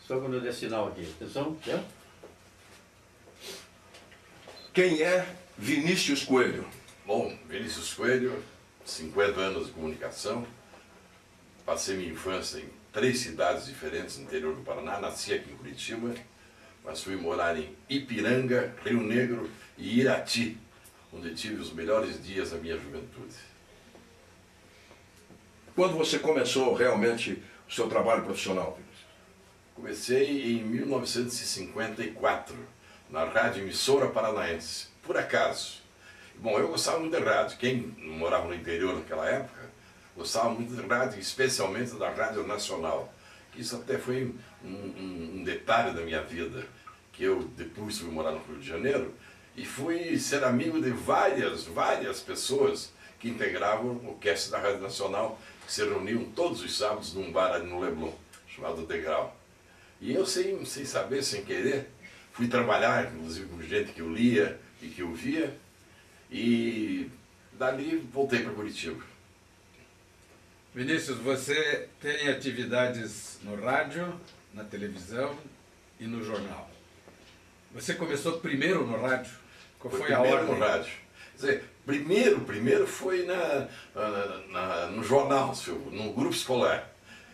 Só quando eu der sinal aqui. Atenção, já? Quem é Vinícius Coelho? Bom, Vinícius Coelho, 50 anos de comunicação. Passei minha infância em 3 cidades diferentes no interior do Paraná. Nasci aqui em Curitiba, mas fui morar em Ipiranga, Rio Negro e Irati, onde tive os melhores dias da minha juventude. Quando você começou realmente o seu trabalho profissional, Vinícius? Comecei em 1954, na Rádio Emissora Paranaense, por acaso. Bom, eu gostava muito de rádio. Quem morava no interior naquela época gostava muito de rádio, especialmente da Rádio Nacional. Isso até foi um detalhe da minha vida, que eu depois fui morar no Rio de Janeiro e fui ser amigo de várias pessoas que integravam o cast da Rádio Nacional, que se reuniam todos os sábados num bar ali no Leblon, chamado Degrau. E eu, sem saber, sem querer, fui trabalhar, inclusive com gente que eu lia e que eu via, e dali voltei para Curitiba. Vinícius, você tem atividades no rádio, na televisão e no jornal. Você começou primeiro no rádio? Qual foi a ordem? No rádio. Quer dizer, primeiro foi no jornal, no grupo escolar,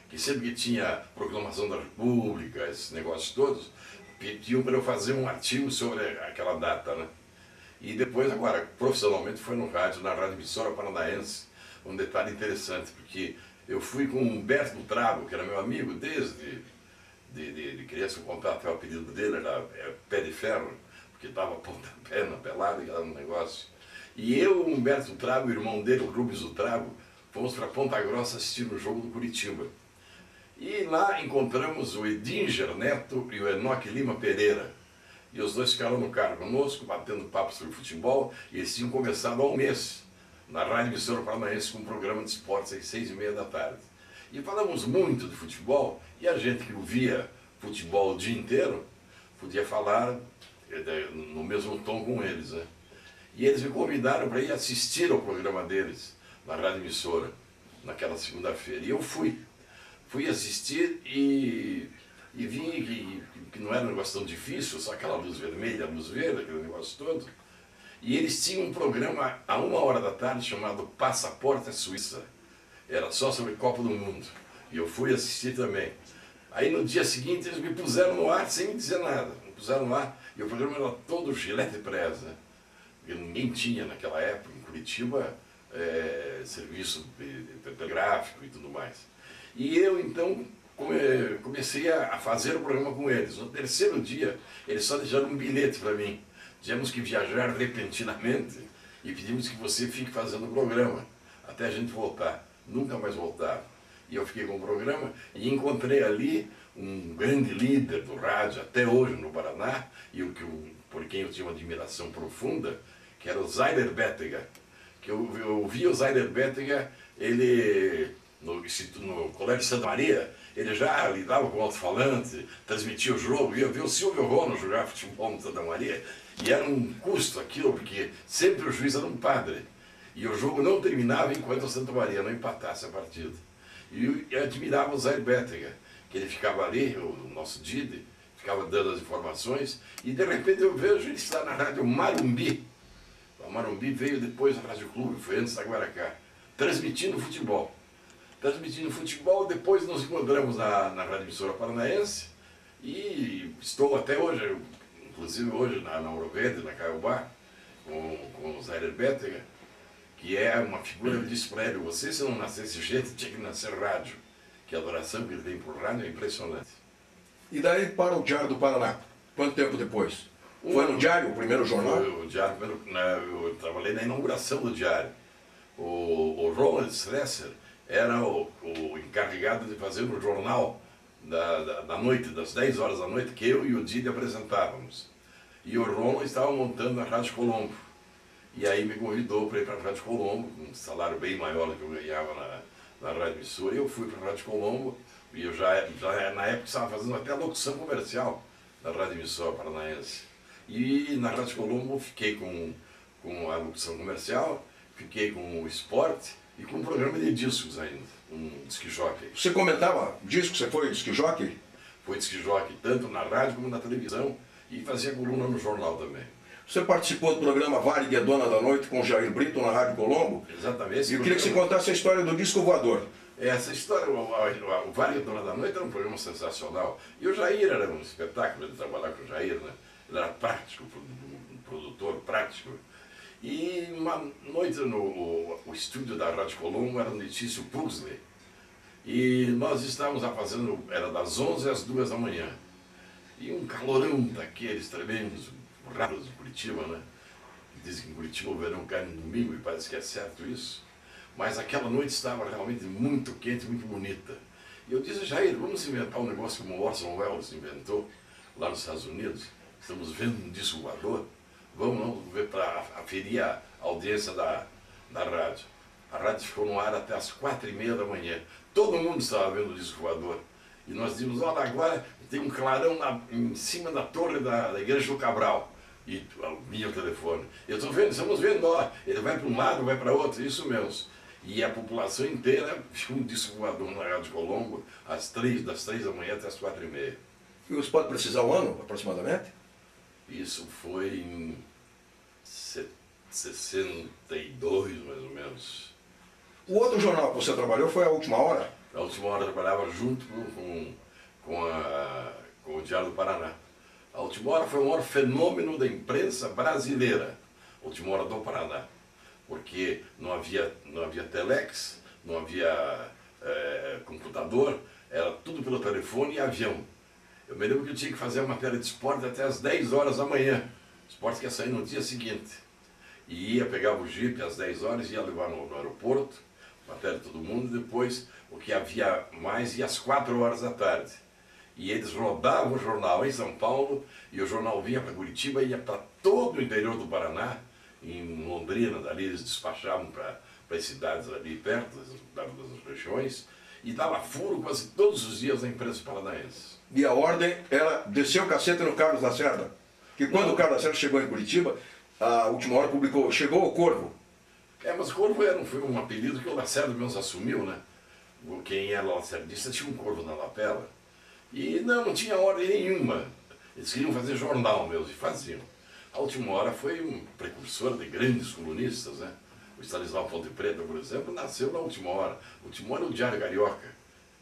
que sempre que tinha proclamação da República, esses negócios todos, pediam para eu fazer um artigo sobre aquela data, né? E depois, agora, profissionalmente, foi no rádio, na Rádio Emissora Paranaense. Um detalhe interessante, porque eu fui com o Humberto Trabo, que era meu amigo desde de criança, o contato, o apelido dele era Pé de Ferro, porque dava pontapé na pelada, que era um negócio. E eu, o Humberto Trabo, o irmão dele, o Rubens do Trabo, fomos para Ponta Grossa assistir o jogo do Curitiba. E lá encontramos o Edinger Neto e o Enoque Lima Pereira. E os dois ficaram no carro conosco, batendo papo sobre futebol, e eles tinham começado há um mês, na Rádio Emissora Paranaense, com um programa de esportes às 6h30 da tarde. E falamos muito de futebol, e a gente que ouvia futebol o dia inteiro, podia falar no mesmo tom com eles, né? E eles me convidaram para ir assistir ao programa deles, na Rádio Emissora, naquela segunda-feira. E eu fui assistir e vi que não era um negócio tão difícil, só aquela luz vermelha, luz verde, aquele negócio todo. E eles tinham um programa a 1h da tarde chamado Passaporte à Suíça. Era só sobre Copa do Mundo. E eu fui assistir também. Aí no dia seguinte eles me puseram no ar sem me dizer nada. Me puseram no ar e o programa era todo Gillette Press, né? Porque ninguém tinha naquela época em Curitiba serviço telegráfico e tudo mais. E eu então comecei a fazer o programa com eles. No terceiro dia eles só deixaram um bilhete para mim. Tivemos que viajar repentinamente e pedimos que você fique fazendo o programa até a gente voltar. Nunca mais voltaram. E eu fiquei com o programa e encontrei ali um grande líder do rádio, até hoje no Paraná, e por quem eu tinha uma admiração profunda, que era o Zaider Bétega. Que eu vi o Zaider Bétega, ele no Colégio Santa Maria, ele já lidava com o alto-falante, transmitia o jogo, ia ver o Silvio Rono jogar futebol no Santa Maria, e era um custo aquilo, porque sempre o juiz era um padre, e o jogo não terminava enquanto o Santa Maria não empatasse a partida. E eu admirava o Zé Bétega, que ele ficava ali, o nosso Didi, ficava dando as informações, e de repente eu vejo ele estar na Rádio Marumbi. A Marumbi veio depois da Rádio Clube, foi antes da Guaracá, transmitindo futebol. Depois nos encontramos na Rádio Emissora Paranaense, e estou até hoje, inclusive hoje na Ouro Verde, na Caiobá, com o Zé Bétega, que é uma figura. Eu disse para ele: você, se não nascesse jeito, tinha que nascer rádio, que a adoração que ele tem por rádio é impressionante. E daí para o Diário do Paraná, quanto tempo depois? Foi no Diário, o primeiro jornal? Foi o Diário, eu trabalhei na inauguração do Diário. O Roland Stresser era o encarregado de fazer o jornal da noite, das 10 horas da noite, que eu e o Didi apresentávamos. E o Roland estava montando a Rádio Colombo. E aí me convidou para ir para a Rádio Colombo, com um salário bem maior do que eu ganhava na Rádio Emissora. E eu fui para a Rádio Colombo, e eu já na época estava fazendo até a locução comercial da Rádio Emissora Paranaense. E na Rádio Colombo fiquei com a locução comercial, fiquei com o esporte e com um programa de discos ainda, um disc jockey. Você comentava disco, você foi disc jockey? foi disc-jockey tanto na rádio como na televisão e fazia coluna no jornal também. Você participou do programa Varig, a Dona da Noite, com Jair Brito, na Rádio Colombo. Exatamente. E eu queria que você contasse a história do disco voador. Essa história, o Varig, a Dona da Noite, era um programa sensacional. E o Jair era um espetáculo de trabalhar com o Jair, né? Ele era prático, um produtor prático. E uma noite o estúdio da Rádio Colombo era no edifício Pugsley. E nós estávamos fazendo, era das 11 às 2 da manhã. E um calorão daqueles tremendos, raros de Curitiba, né? Dizem que em Curitiba o verão cai no domingo e parece que é certo isso. Mas aquela noite estava realmente muito quente, muito bonita. E eu disse, Jair, vamos inventar um negócio como o Orson Welles inventou lá nos Estados Unidos. Estamos vendo um disco voador. Vamos ver para aferir a audiência da rádio. A rádio ficou no ar até as 4h30 da manhã. Todo mundo estava vendo o disco voador. E nós dizíamos, olha, agora tem um clarão em cima da torre da igreja do Cabral. E vinha o telefone. Eu estou vendo, estamos vendo, ó, ele vai para um lado, vai para outro, isso mesmo. E a população inteira viu um disco voador na Rádio Colombo das 3 da manhã até as 4h30. E você pode precisar o ano, aproximadamente? Isso foi em 62, mais ou menos. O outro jornal que você trabalhou foi A Última Hora? Na Última Hora eu trabalhava junto com o Diário do Paraná. A Última Hora foi o maior fenômeno da imprensa brasileira. A Última Hora do Paraná. Porque não havia telex, não havia computador, era tudo pelo telefone e avião. Eu me lembro que eu tinha que fazer a matéria de esporte até as 10 horas da manhã. Esporte que ia sair no dia seguinte. E pegava o jipe às 10 horas, ia levar no aeroporto, matéria de todo mundo, e depois o que havia mais ia às 4 horas da tarde. E eles rodavam o jornal em São Paulo, e o jornal vinha para Curitiba e ia para todo o interior do Paraná, em Londrina, dali eles despachavam para as cidades ali perto, das regiões, e dava furo quase todos os dias na imprensa paranaense. E a ordem era descer o cacete no Carlos Lacerda. Que quando o Carlos Lacerda chegou em Curitiba, A Última Hora publicou, chegou o Corvo. Mas o Corvo foi um apelido que o Lacerda mesmo assumiu, né? Quem era lacerdista tinha um corvo na lapela. E não tinha ordem nenhuma. Eles queriam fazer jornal mesmo, e faziam. A Última Hora foi um precursor de grandes colunistas, né? O Stanislau Ponte Preta, por exemplo, nasceu na Última Hora. A Última Hora é o Diário Carioca.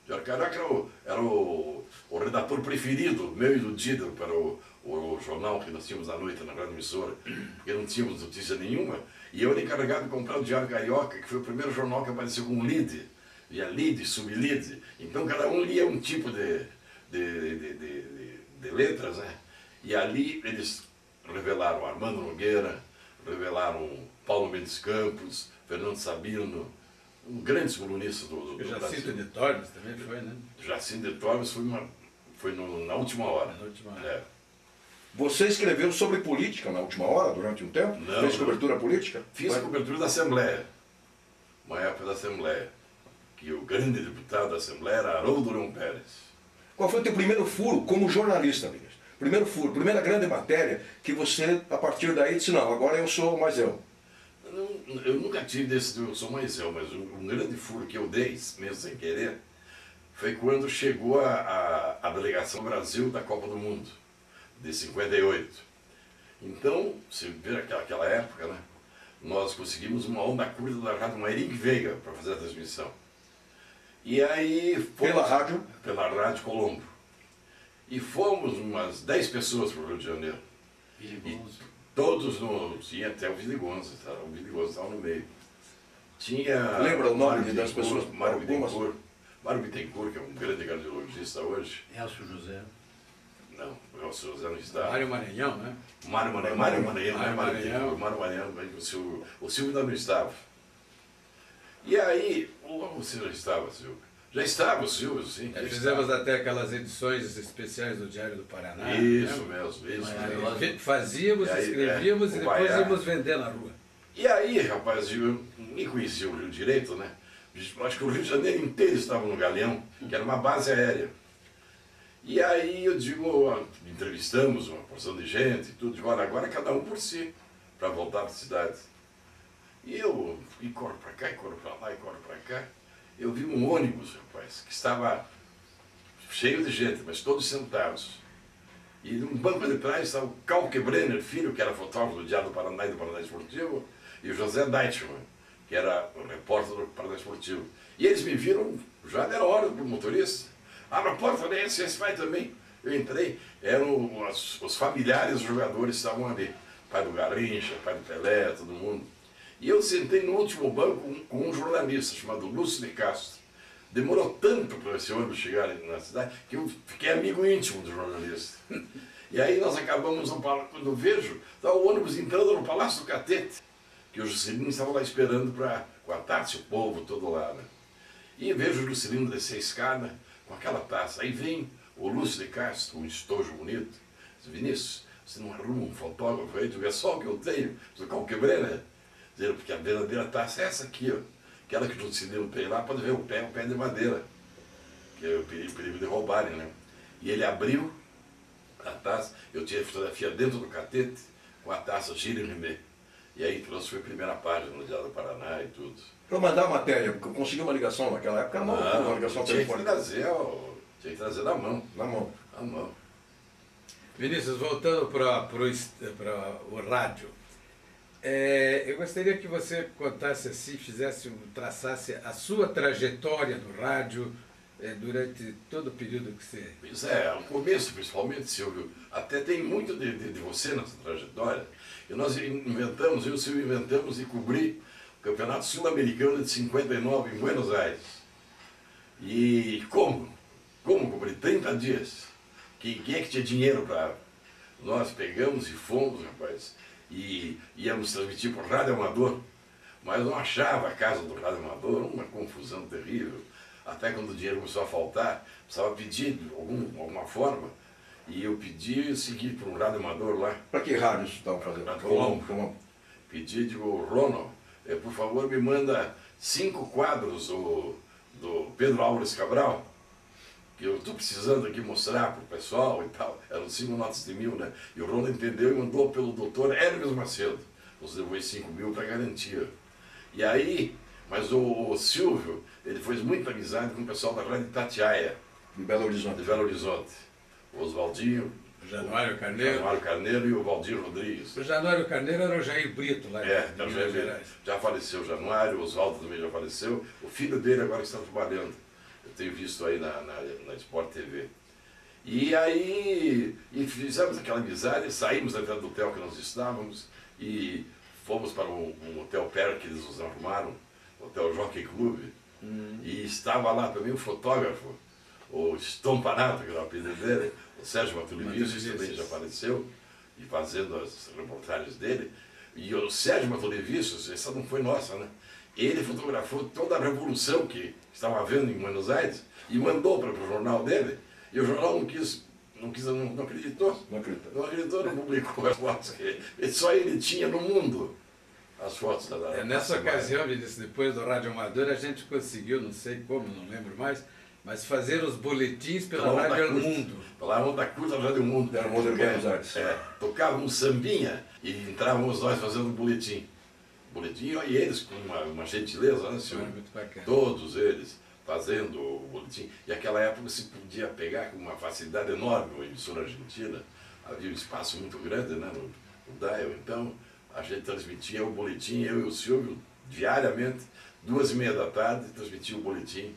O Diário Carioca era o redator preferido, meu e do Dider, para o jornal que nós tínhamos à noite na Rádio Emissora, porque não tínhamos notícia nenhuma. E eu era encarregado de comprar o Diário Carioca, que foi o primeiro jornal que apareceu com lead. Via lead, sub-lead. Então cada um lia um tipo de letras, né? E ali eles revelaram Armando Nogueira, revelaram Paulo Mendes Campos, Fernando Sabino, grandes colunistas do Brasil. Jacinto de Tormes também foi, né? Jacinto de Tormes foi na Última Hora. Na Última Hora. É. Você escreveu sobre política na Última Hora, durante um tempo? Não, Fez não. cobertura política? Fiz a cobertura da Assembleia, uma época da Assembleia, que o grande deputado da Assembleia era Haroldo Leão Pérez. Qual foi o teu primeiro furo como jornalista, Vinícius? Primeiro furo, primeira grande matéria que você, a partir daí, disse, não, agora eu sou mais eu. Eu nunca tive desse eu sou mais eu, mas um grande furo que eu dei, mesmo sem querer, foi quando chegou a delegação Brasil da Copa do Mundo, de 58. Então, você vê aquela época, né? Nós conseguimos uma onda curta da Rádio Mairink Veiga para fazer a transmissão. E aí Pela rádio? Pela Rádio Colombo. E fomos umas 10 pessoas para o Rio de Janeiro. E todos tinha até o Viligonza, tá? O Viligonza estava no meio. Tinha. Lembra o nome das pessoas? Mário Algumas? Bittencourt. Mário Bittencourt, que é um grande cardiologista hoje. Elcio José. Não, o Elcio José não está. Mário Maranhão, né? Mário Maranhão, não é Mário Bittencourt, Mário Maranhão, o Silvio ainda não estava. E aí, você já estava, Silvio? Já estava o Silvio, sim. Fizemos até aquelas edições especiais do Diário do Paraná. Isso né? mesmo, isso Maravilhoso. mesmo. Fazíamos, E aí, escrevíamos e o depois Baiá. íamos vender na rua. E aí, rapaz, eu nem conhecia o Rio direito, né? Acho que o Rio de Janeiro inteiro estava no Galeão, que era uma base aérea. E aí eu digo, entrevistamos uma porção de gente e tudo, digo, olha, agora cada um por si, para voltar para a cidade. E eu, e corro para cá, e corro para lá, e corro para cá. Eu vi um ônibus, rapaz, que estava cheio de gente, mas todos sentados. E no banco de trás estava o Calque Brenner, filho, que era fotógrafo do Diário do Paraná e do Paraná Esportivo, e o José Deichmann, que era o repórter do Paraná Esportivo. E eles me viram, já deram hora para o motorista. Abre a porta, né? Esse vai também. Eu entrei, eram os familiares dos jogadores que estavam ali. Pai do Garrincha, pai do Pelé, todo mundo. E eu sentei no último banco com um jornalista chamado Lúcio de Castro. Demorou tanto para esse ônibus chegar na cidade que eu fiquei amigo íntimo do jornalista. E aí nós acabamos, quando eu vejo, estava o ônibus entrando no Palácio do Catete, que o Juscelino estava lá esperando com a taça, o povo todo lá, né? E vejo o Juscelino descer a escada com aquela taça. Aí vem o Lúcio de Castro, um estojo bonito. Diz, Vinícius, você não arruma um fotógrafo aí? Tu vê só o que eu tenho. Você qual quebrei, né? Dizer, porque a verdadeira taça é essa aqui, ó. Aquela que o Juscelino tem lá, pode ver o pé de madeira. Que é o perigo de roubarem, né? E ele abriu a taça, eu tinha a fotografia dentro do catete, com a taça Gilles Rimet. E aí trouxe, foi a primeira página no Diário do Paraná e tudo. Para mandar a matéria, porque eu consegui uma ligação naquela época, uma ligação telefônica. Tinha que trazer na mão. Na mão. Na mão. Vinícius, voltando para o rádio, eu gostaria que você contasse assim, traçasse a sua trajetória no rádio durante todo o período que você... Pois é, no começo principalmente, Silvio, até tem muito de você nessa trajetória. E nós inventamos, eu e o Silvio inventamos e cobri o Campeonato Sul-Americano de 59 em Buenos Aires. E como? Como cobrir 30 dias? Quem é que tinha dinheiro para... Nós pegamos e fomos, rapaz, e íamos transmitir por rádio amador, mas não achava a casa do rádio amador, uma confusão terrível. Até quando o dinheiro começou a faltar, precisava pedir de alguma forma, e eu pedi e segui para um rádio amador lá. Para que rádio vocês estavam fazendo? Rádio Colombo. Pedi, digo, Ronald, por favor me manda 5 quadros do Pedro Álvares Cabral, que eu estou precisando aqui mostrar para o pessoal e tal. Eram 5 notas de 1.000, né? E o Ronald entendeu e mandou pelo doutor Hermes Macedo. Nos levou 5.000 para garantia. E aí, mas o Silvio, ele fez muita amizade com o pessoal da Rádio Itatiaia. De Belo Horizonte. De Belo Horizonte. O Oswaldinho. O Januário Carneiro. Januário Carneiro e o Valdir Rodrigues. O Januário Carneiro era o Jair Brito lá em Minas Gerais. Já faleceu o Januário, o Oswaldo também já faleceu. O filho dele agora está trabalhando. Eu tenho visto aí na Sport TV. E aí fizemos aquela amizade, saímos da do hotel que nós estávamos e fomos para um hotel perto que eles nos arrumaram, o Hotel Jockey Club. E estava lá também o fotógrafo, o Stompanato, que era o apelido dele, o Sérgio Matulevicis, também já apareceu, e fazendo as reportagens dele. E o Sérgio Matulevicis, essa não foi nossa, né? Ele fotografou toda a revolução que estava havendo em Buenos Aires e mandou para o jornal dele. E o jornal não acreditou. Não acreditou, não publicou as fotos que só ele tinha no mundo. As fotos da nessa ocasião, Vinícius, depois do Rádio Amador, a gente conseguiu, não sei como, não lembro mais, mas fazer os boletins pela Rádio Mundo. Pela Onda Curta da Rádio Mundo. Era o Mundo de Buenos Aires. Tocava um sambinha e entrávamos nós fazendo um boletim. E eles com uma gentileza, né, senhor? Muito bacana. Todos eles fazendo o boletim. E naquela época se podia pegar com uma facilidade enorme uma emissora argentina. Havia um espaço muito grande, né, no dial. Então a gente transmitia o boletim, eu e o Silvio, diariamente, 2h30 da tarde, transmitia o boletim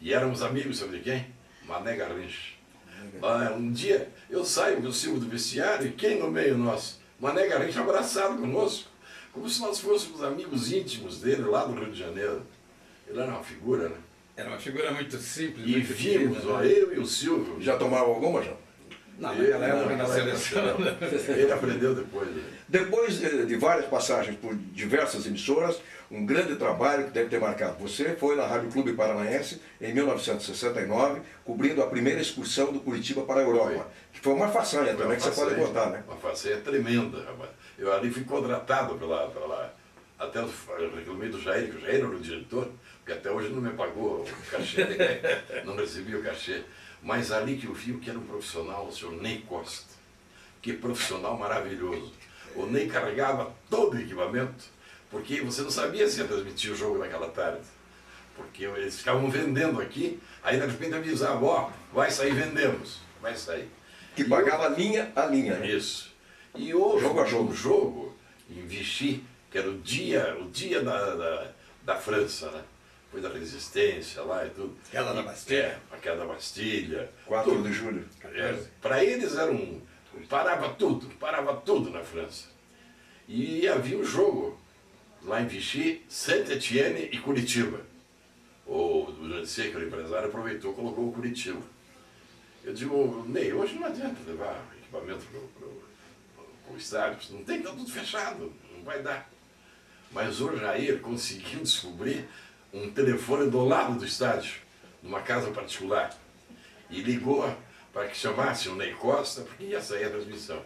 E éramos amigos, sabe de quem? Mané Garrincha. Um dia eu saio com o Silvio do vestiário e quem no meio nosso? Mané Garrincha abraçado conosco, como se nós fôssemos amigos íntimos dele lá do Rio de Janeiro. Ele era uma figura, né? Era uma figura muito simples. E vimos, eu e o Silvio. Já tomaram alguma, já? Não, naquela época na seleção. Ele aprendeu depois. Né? Depois de várias passagens por diversas emissoras, um grande trabalho que deve ter marcado você foi na Rádio Clube Paranaense, em 1969, cobrindo a primeira excursão do Curitiba para a Europa. Que foi uma façanha também, que você pode botar, né? Uma façanha tremenda, rapaz. Eu ali fui contratado até eu reclamei do Jair, que o Jair era o diretor, porque até hoje não me pagou o cachê, não recebi o cachê. Mas ali que eu vi que era um profissional, o senhor Ney Costa. Que profissional maravilhoso. O Ney carregava todo o equipamento, porque você não sabia se ia transmitir o jogo naquela tarde. porque eles ficavam vendendo aqui, aí de repente avisavam, ó, vai sair, vendemos, vai sair. Que pagava linha a linha, né? Isso. E hoje, Jogo a jogo. um jogo em Vichy, que era o dia da França, né? Foi da resistência lá e tudo. Queda da Bastilha. A queda da Bastilha. 4 de julho. Para eles era parava tudo na França. E havia um jogo lá em Vichy, Saint-Étienne e Curitiba. O Jancy, que era o empresário, aproveitou e colocou o Curitiba. Eu digo, Ney, hoje não adianta levar equipamento para o estádio, não tem, está tudo fechado, não vai dar. Mas o Jair conseguiu descobrir um telefone do lado do estádio, numa casa particular, e ligou para que chamasse o Ney Costa, porque ia sair a transmissão.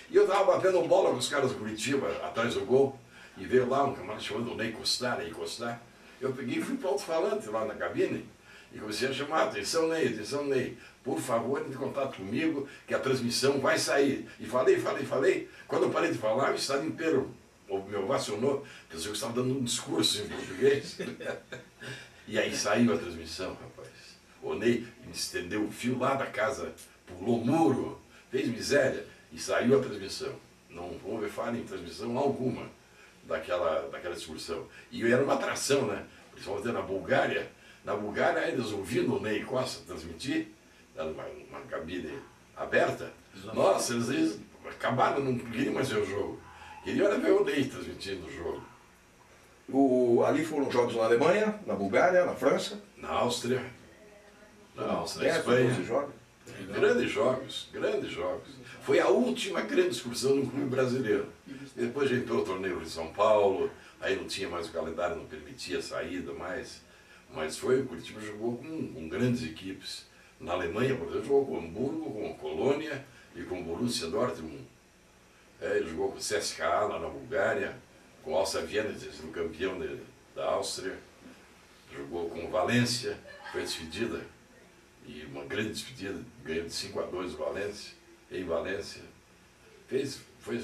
E eu estava batendo bola com os caras do Curitiba, atrás do gol, e veio lá um camarada chamando o Ney Costar. Eu peguei e fui para o alto-falante lá na cabine, e comecei a chamar, atenção Ney, por favor, entre em contato comigo, que a transmissão vai sair. E falei. Quando eu parei de falar, o estado inteiro me ovacionou, porque eu estava dando um discurso em português. E aí saiu a transmissão, rapaz. O Ney estendeu o fio lá da casa, pulou o muro, fez miséria, e saiu a transmissão. Não houve falha em transmissão alguma daquela excursão. E era uma atração, né? Principalmente na Bulgária. Na Bulgária, eles ouvindo o Ney Costa transmitir, era uma cabine aberta. Nossa, eles acabaram, não queriam mais ver o jogo. Queriam era ver o Ney transmitindo o jogo. Ali foram jogos na Alemanha, na Bulgária, na França. Na Áustria. Na 10, Espanha. 12 jogos. Grandes jogos. Foi a última grande excursão de um clube brasileiro. Depois já entrou o torneio de São Paulo, aí não tinha mais o calendário, não permitia a saída mais. Mas o Curitiba jogou com grandes equipes. Na Alemanha, por exemplo, jogou com Hamburgo, com Colônia e com Borussia Dortmund. Ele jogou com o CSKA lá na Bulgária, com o Alça Viena, sendo campeão da Áustria. Jogou com o Valência, foi a despedida. E uma grande despedida, ganhou de 5-2 o Valência, em Valência. Fez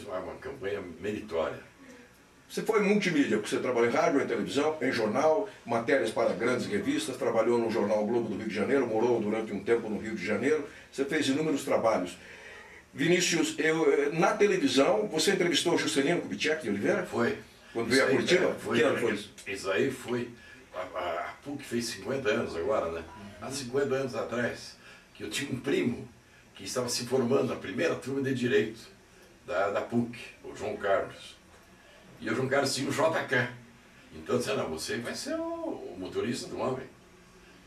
uma campanha meritória. Você foi multimídia, porque você trabalhou em rádio, em televisão, em jornal, matérias para grandes revistas, trabalhou no jornal Globo do Rio de Janeiro, morou durante um tempo no Rio de Janeiro, você fez inúmeros trabalhos. Vinícius, na televisão, você entrevistou o Juscelino Kubitschek de Oliveira? Foi. Quando veio a Curitiba? Que ano foi isso? Isso aí foi... A PUC fez 50 anos agora, né? Há 50 anos atrás, que eu tinha um primo que estava se formando na primeira turma de Direito da PUC, o João Carlos. E o João Carlos tinha o JK. Então disse, não, você vai ser o motorista do homem.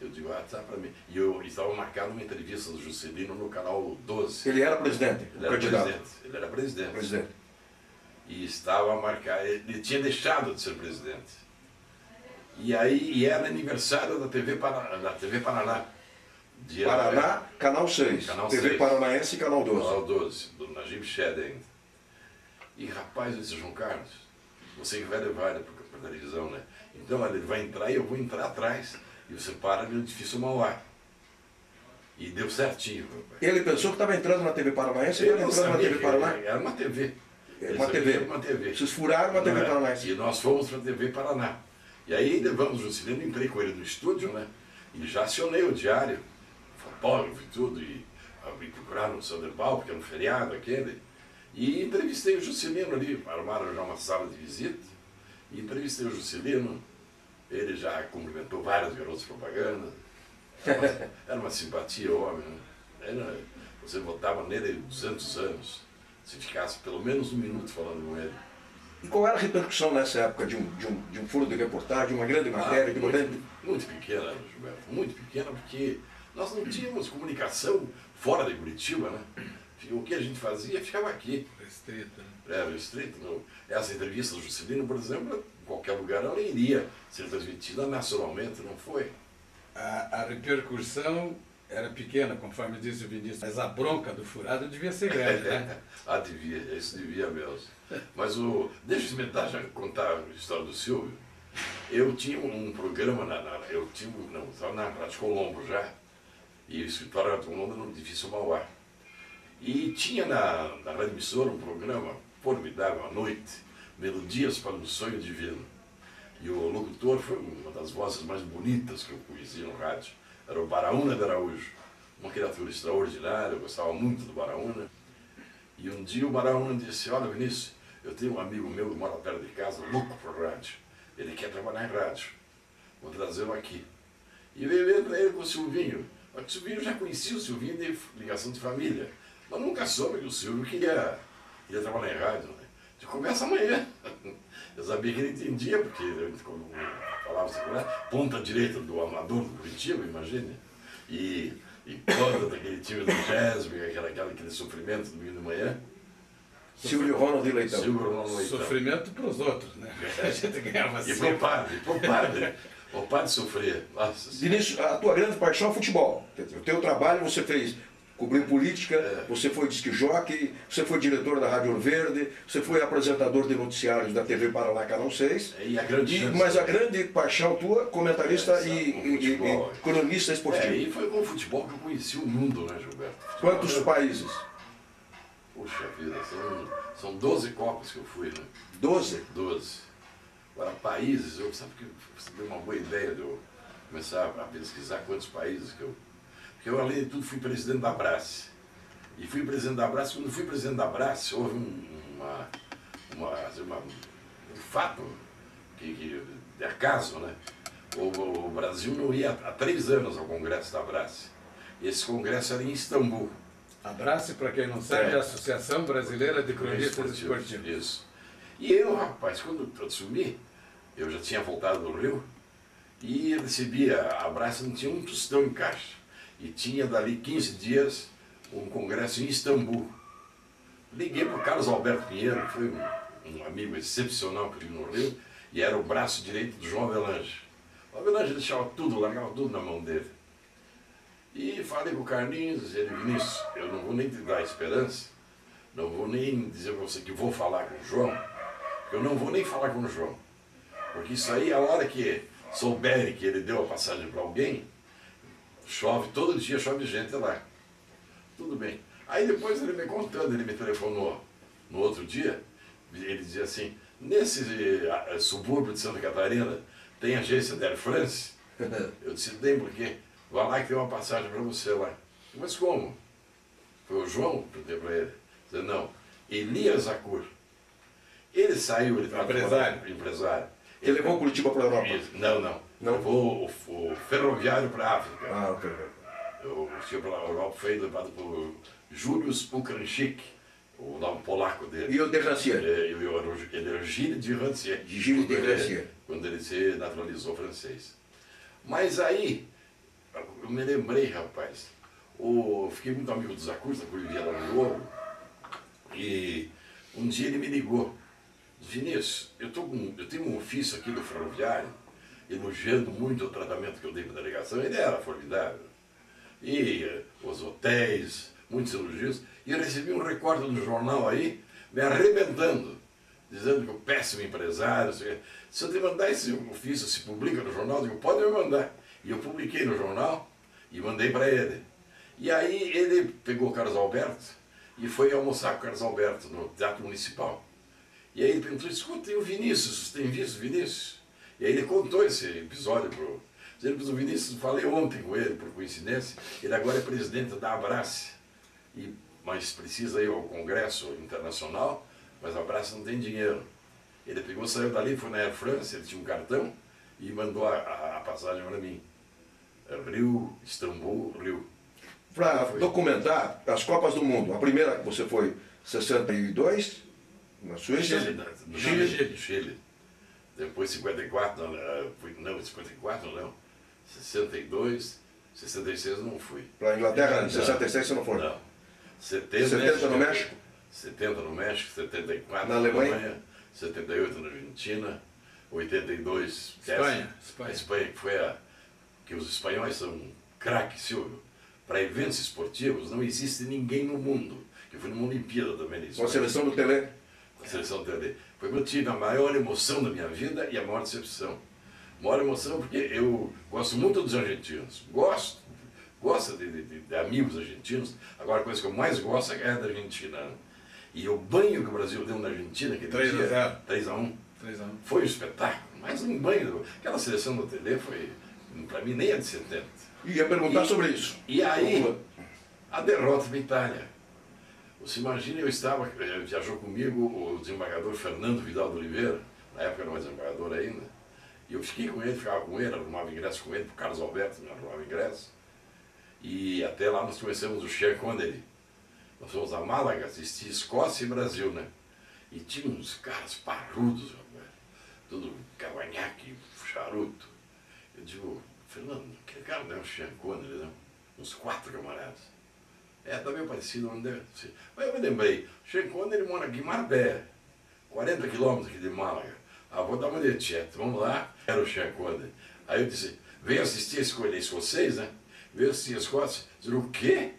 Eu digo, tá para mim. E eu estava marcado uma entrevista do Juscelino no canal 12. Ele era presidente? Ele era presidente. E estava marcado, ele tinha deixado de ser presidente. E aí era aniversário da TV Paraná. Paraná, Canal 6. TV 6. Paranaense, Canal 12. Canal 12, do Najib Shed ainda. E rapaz, eu disse, João Carlos, você que vai levar ele para a televisão, né? Então ele vai entrar e eu vou entrar atrás. E você para no edifício Mauá. E deu certinho, rapaz. Ele pensou que estava entrando na TV Paranaense? Ele entrando na TV Paraná? Era uma TV. Uma TV. Vocês furaram uma TV Paranaense. E nós fomos para a TV Paraná. E aí levamos o Juscelino, entrei com ele no estúdio, né? E já acionei o diário, fotógrafo e tudo, e procuraram o Sanderbal, porque era um feriado aquele. E entrevistei o Juscelino ali, armaram já uma sala de visita, e entrevistei o Juscelino, ele já cumprimentou vários garotos de propaganda, era uma simpatia o homem, né? Você votava nele 200 anos, se ficasse pelo menos um minuto falando com ele. E qual era a repercussão nessa época de um furo de reportagem, de uma grande matéria? Muito pequena, Gilberto, muito pequena, porque nós não tínhamos comunicação fora de Curitiba, né? O que a gente fazia ficava aqui. Restrito, né? Era restrito. Não. Essa entrevista do Juscelino, por exemplo, em qualquer lugar ela iria ser transmitida nacionalmente, não foi? A repercussão era pequena, conforme disse o Vinícius, mas a bronca do furado devia ser grande, né? Devia, isso devia mesmo. Mas deixa eu já contar a história do Silvio. Eu tinha um programa, estava na Rádio Colombo já, e o escritório era Colombo no edifício Mauá. E tinha na Rádio Emissora um programa formidável à noite, Melodias para um Sonho Divino. E o locutor foi uma das vozes mais bonitas que eu conheci no rádio. Era o Baraúna de Araújo. Uma criatura extraordinária, eu gostava muito do Baraúna. E um dia o Baraúna disse, olha Vinícius, eu tenho um amigo meu que mora perto de casa, louco por rádio. Ele quer trabalhar em rádio. Vou trazê-lo aqui. E veio para ele com o Silvinho. O Silvinho já conhecia o Silvinho de ligação de família. Mas nunca soube que o Silvio queria trabalhar em rádio. Né? De começa amanhã. Eu sabia que ele entendia, porque ele falava assim, né? Ponta direita do amador do Curitiba, imagine. E ponta daquele time do Gesbe, aquele sofrimento do domingo de manhã. Silvio Ronald e Leitão. Silvio Ronald Leitão. Sofrimento para os outros, né? A gente ganhava E pro padre. O padre sofria. Nossa. Vinícius, a tua grande paixão é futebol. Quer dizer, o teu trabalho você fez, cobriu política, você foi disc jockey, você foi diretor da Rádio Ouro Verde, você foi apresentador de noticiários da TV Paraná Canal 6. E a grande chance, mas a grande paixão tua, comentarista e cronista esportivo. E foi com o futebol que eu conheci o mundo, né, Gilberto? Quantos países? Puxa vida, são 12 Copas que eu fui, né? 12? 12. Agora, países, sabe que você deu uma boa ideia de eu começar a pesquisar quantos países que eu... Porque eu, além de tudo, fui presidente da Abrace. E fui presidente da Abrace, quando fui presidente da Abrace, houve um fato que de acaso, né? O Brasil não ia há 3 anos ao Congresso da Abrace. E esse congresso era em Istambul. Abrace, para quem não sabe, é a Associação Brasileira de Cronistas Esportivos. Isso. E eu, rapaz, quando eu assumi, eu já tinha voltado do Rio, e eu recebia, a Abrace não tinha um tostão em caixa. E tinha dali 15 dias um congresso em Istambul. Liguei para o Carlos Alberto Pinheiro, que foi um amigo excepcional que eu no Rio, e era o braço direito do João Avelange. O Avelange deixava tudo, largava tudo na mão dele. E falei com o Carlinhos, ele, Vinícius, eu não vou nem te dar esperança, não vou nem dizer para você que vou falar com o João, porque eu não vou nem falar com o João. Porque isso aí, a hora que souberem que ele deu a passagem para alguém, chove, todo dia chove gente lá. Tudo bem. Aí depois ele me contando, ele me telefonou no outro dia, ele dizia assim, nesse subúrbio de Santa Catarina tem agência da Air France? Eu disse, tem, porque vai lá que tem uma passagem para você lá. Mas como? Foi o João que eu dei para ele. Disse, não, Elias Zacur. Ele saiu, ele estava empresário. Ele levou o Curitiba para a Europa? Não. Levou o ferroviário para a África. Ah, ok. O Curitiba para a Europa foi levado por Julius Ukranchik, o nome polaco dele. E o de Rancière? Ele era Gilles de Rancière. Gilles de Rancière. Quando ele se naturalizou francês. Mas aí, eu me lembrei, rapaz, fiquei muito amigo do Zacur vivia lá no Ouro, e um dia ele me ligou. Vinícius, eu tenho um ofício aqui do ferroviário, elogiando muito o tratamento que eu dei para a delegação, ele era formidável. E os hotéis, muitos elogios, e eu recebi um recorte do jornal aí, me arrebentando, dizendo que o péssimo empresário, se eu te mandar esse ofício, se publica no jornal, eu digo, pode me mandar. E eu publiquei no jornal e mandei para ele. E aí ele pegou o Carlos Alberto e foi almoçar com o Carlos Alberto no Teatro Municipal. E aí ele perguntou, escuta, e o Vinícius, você tem visto o Vinícius? E aí ele contou esse episódio para o Vinícius, falei ontem com ele, por coincidência, ele agora é presidente da Abrace, mas precisa ir ao Congresso Internacional, mas a Abrace não tem dinheiro. Ele pegou, saiu dali, foi na Air France, ele tinha um cartão e mandou a passagem para mim. Rio, Istambul, Rio. Para documentar as Copas do Mundo, a primeira que você foi 62, na Suíça? Chile. Depois 54, não, 54 não. 62, 66 eu não fui. Para a Inglaterra, em 66 você não foi? Não. 70 no México? 70 no México, 74 na Alemanha, 78 na Argentina, 82 Espanha, que foi que os espanhóis são craques, Silvio. Para eventos esportivos não existe ninguém no mundo. Eu fui numa Olimpíada também. Com a seleção do Pelé? Com a seleção do Pelé. Foi quando eu tive a maior emoção da minha vida e a maior decepção. Maior emoção porque eu gosto muito dos argentinos. Gosto de amigos argentinos. Agora a coisa que eu mais gosto é da Argentina. E o banho que o Brasil deu na Argentina, que 3-0. 3-1. 3 a 1. Foi um espetáculo, mas um banho. Aquela seleção do Tele foi, para mim, nem a de 70. Ia perguntar sobre isso. E aí, a derrota da Itália. Você imagina, viajou comigo o desembargador Fernando Vidal de Oliveira, na época era um desembargador ainda, e eu fiquei com ele, ficava com ele, arrumava ingresso com ele, o Carlos Alberto me arrumava ingresso, e até lá nós conhecemos o Sean Connery. Nós fomos a Málaga assistir Escócia e Brasil, né? E tinha uns caras parrudos, rapaz, tudo cavanhaque, charuto. Eu digo, Fernando, aquele cara não é o Sean Connery, não? Uns 4 camaradas. Tá meio parecido, onde deve ser. Mas eu me lembrei, o Sean Connery mora aqui em Marbella, 40 quilômetros aqui de Málaga. Vou dar uma detieta, vamos lá. Era o Sean Connery. Aí eu disse, veio assistir a escolha escocês, né? Veio assistir a Escócia. Disse, o quê?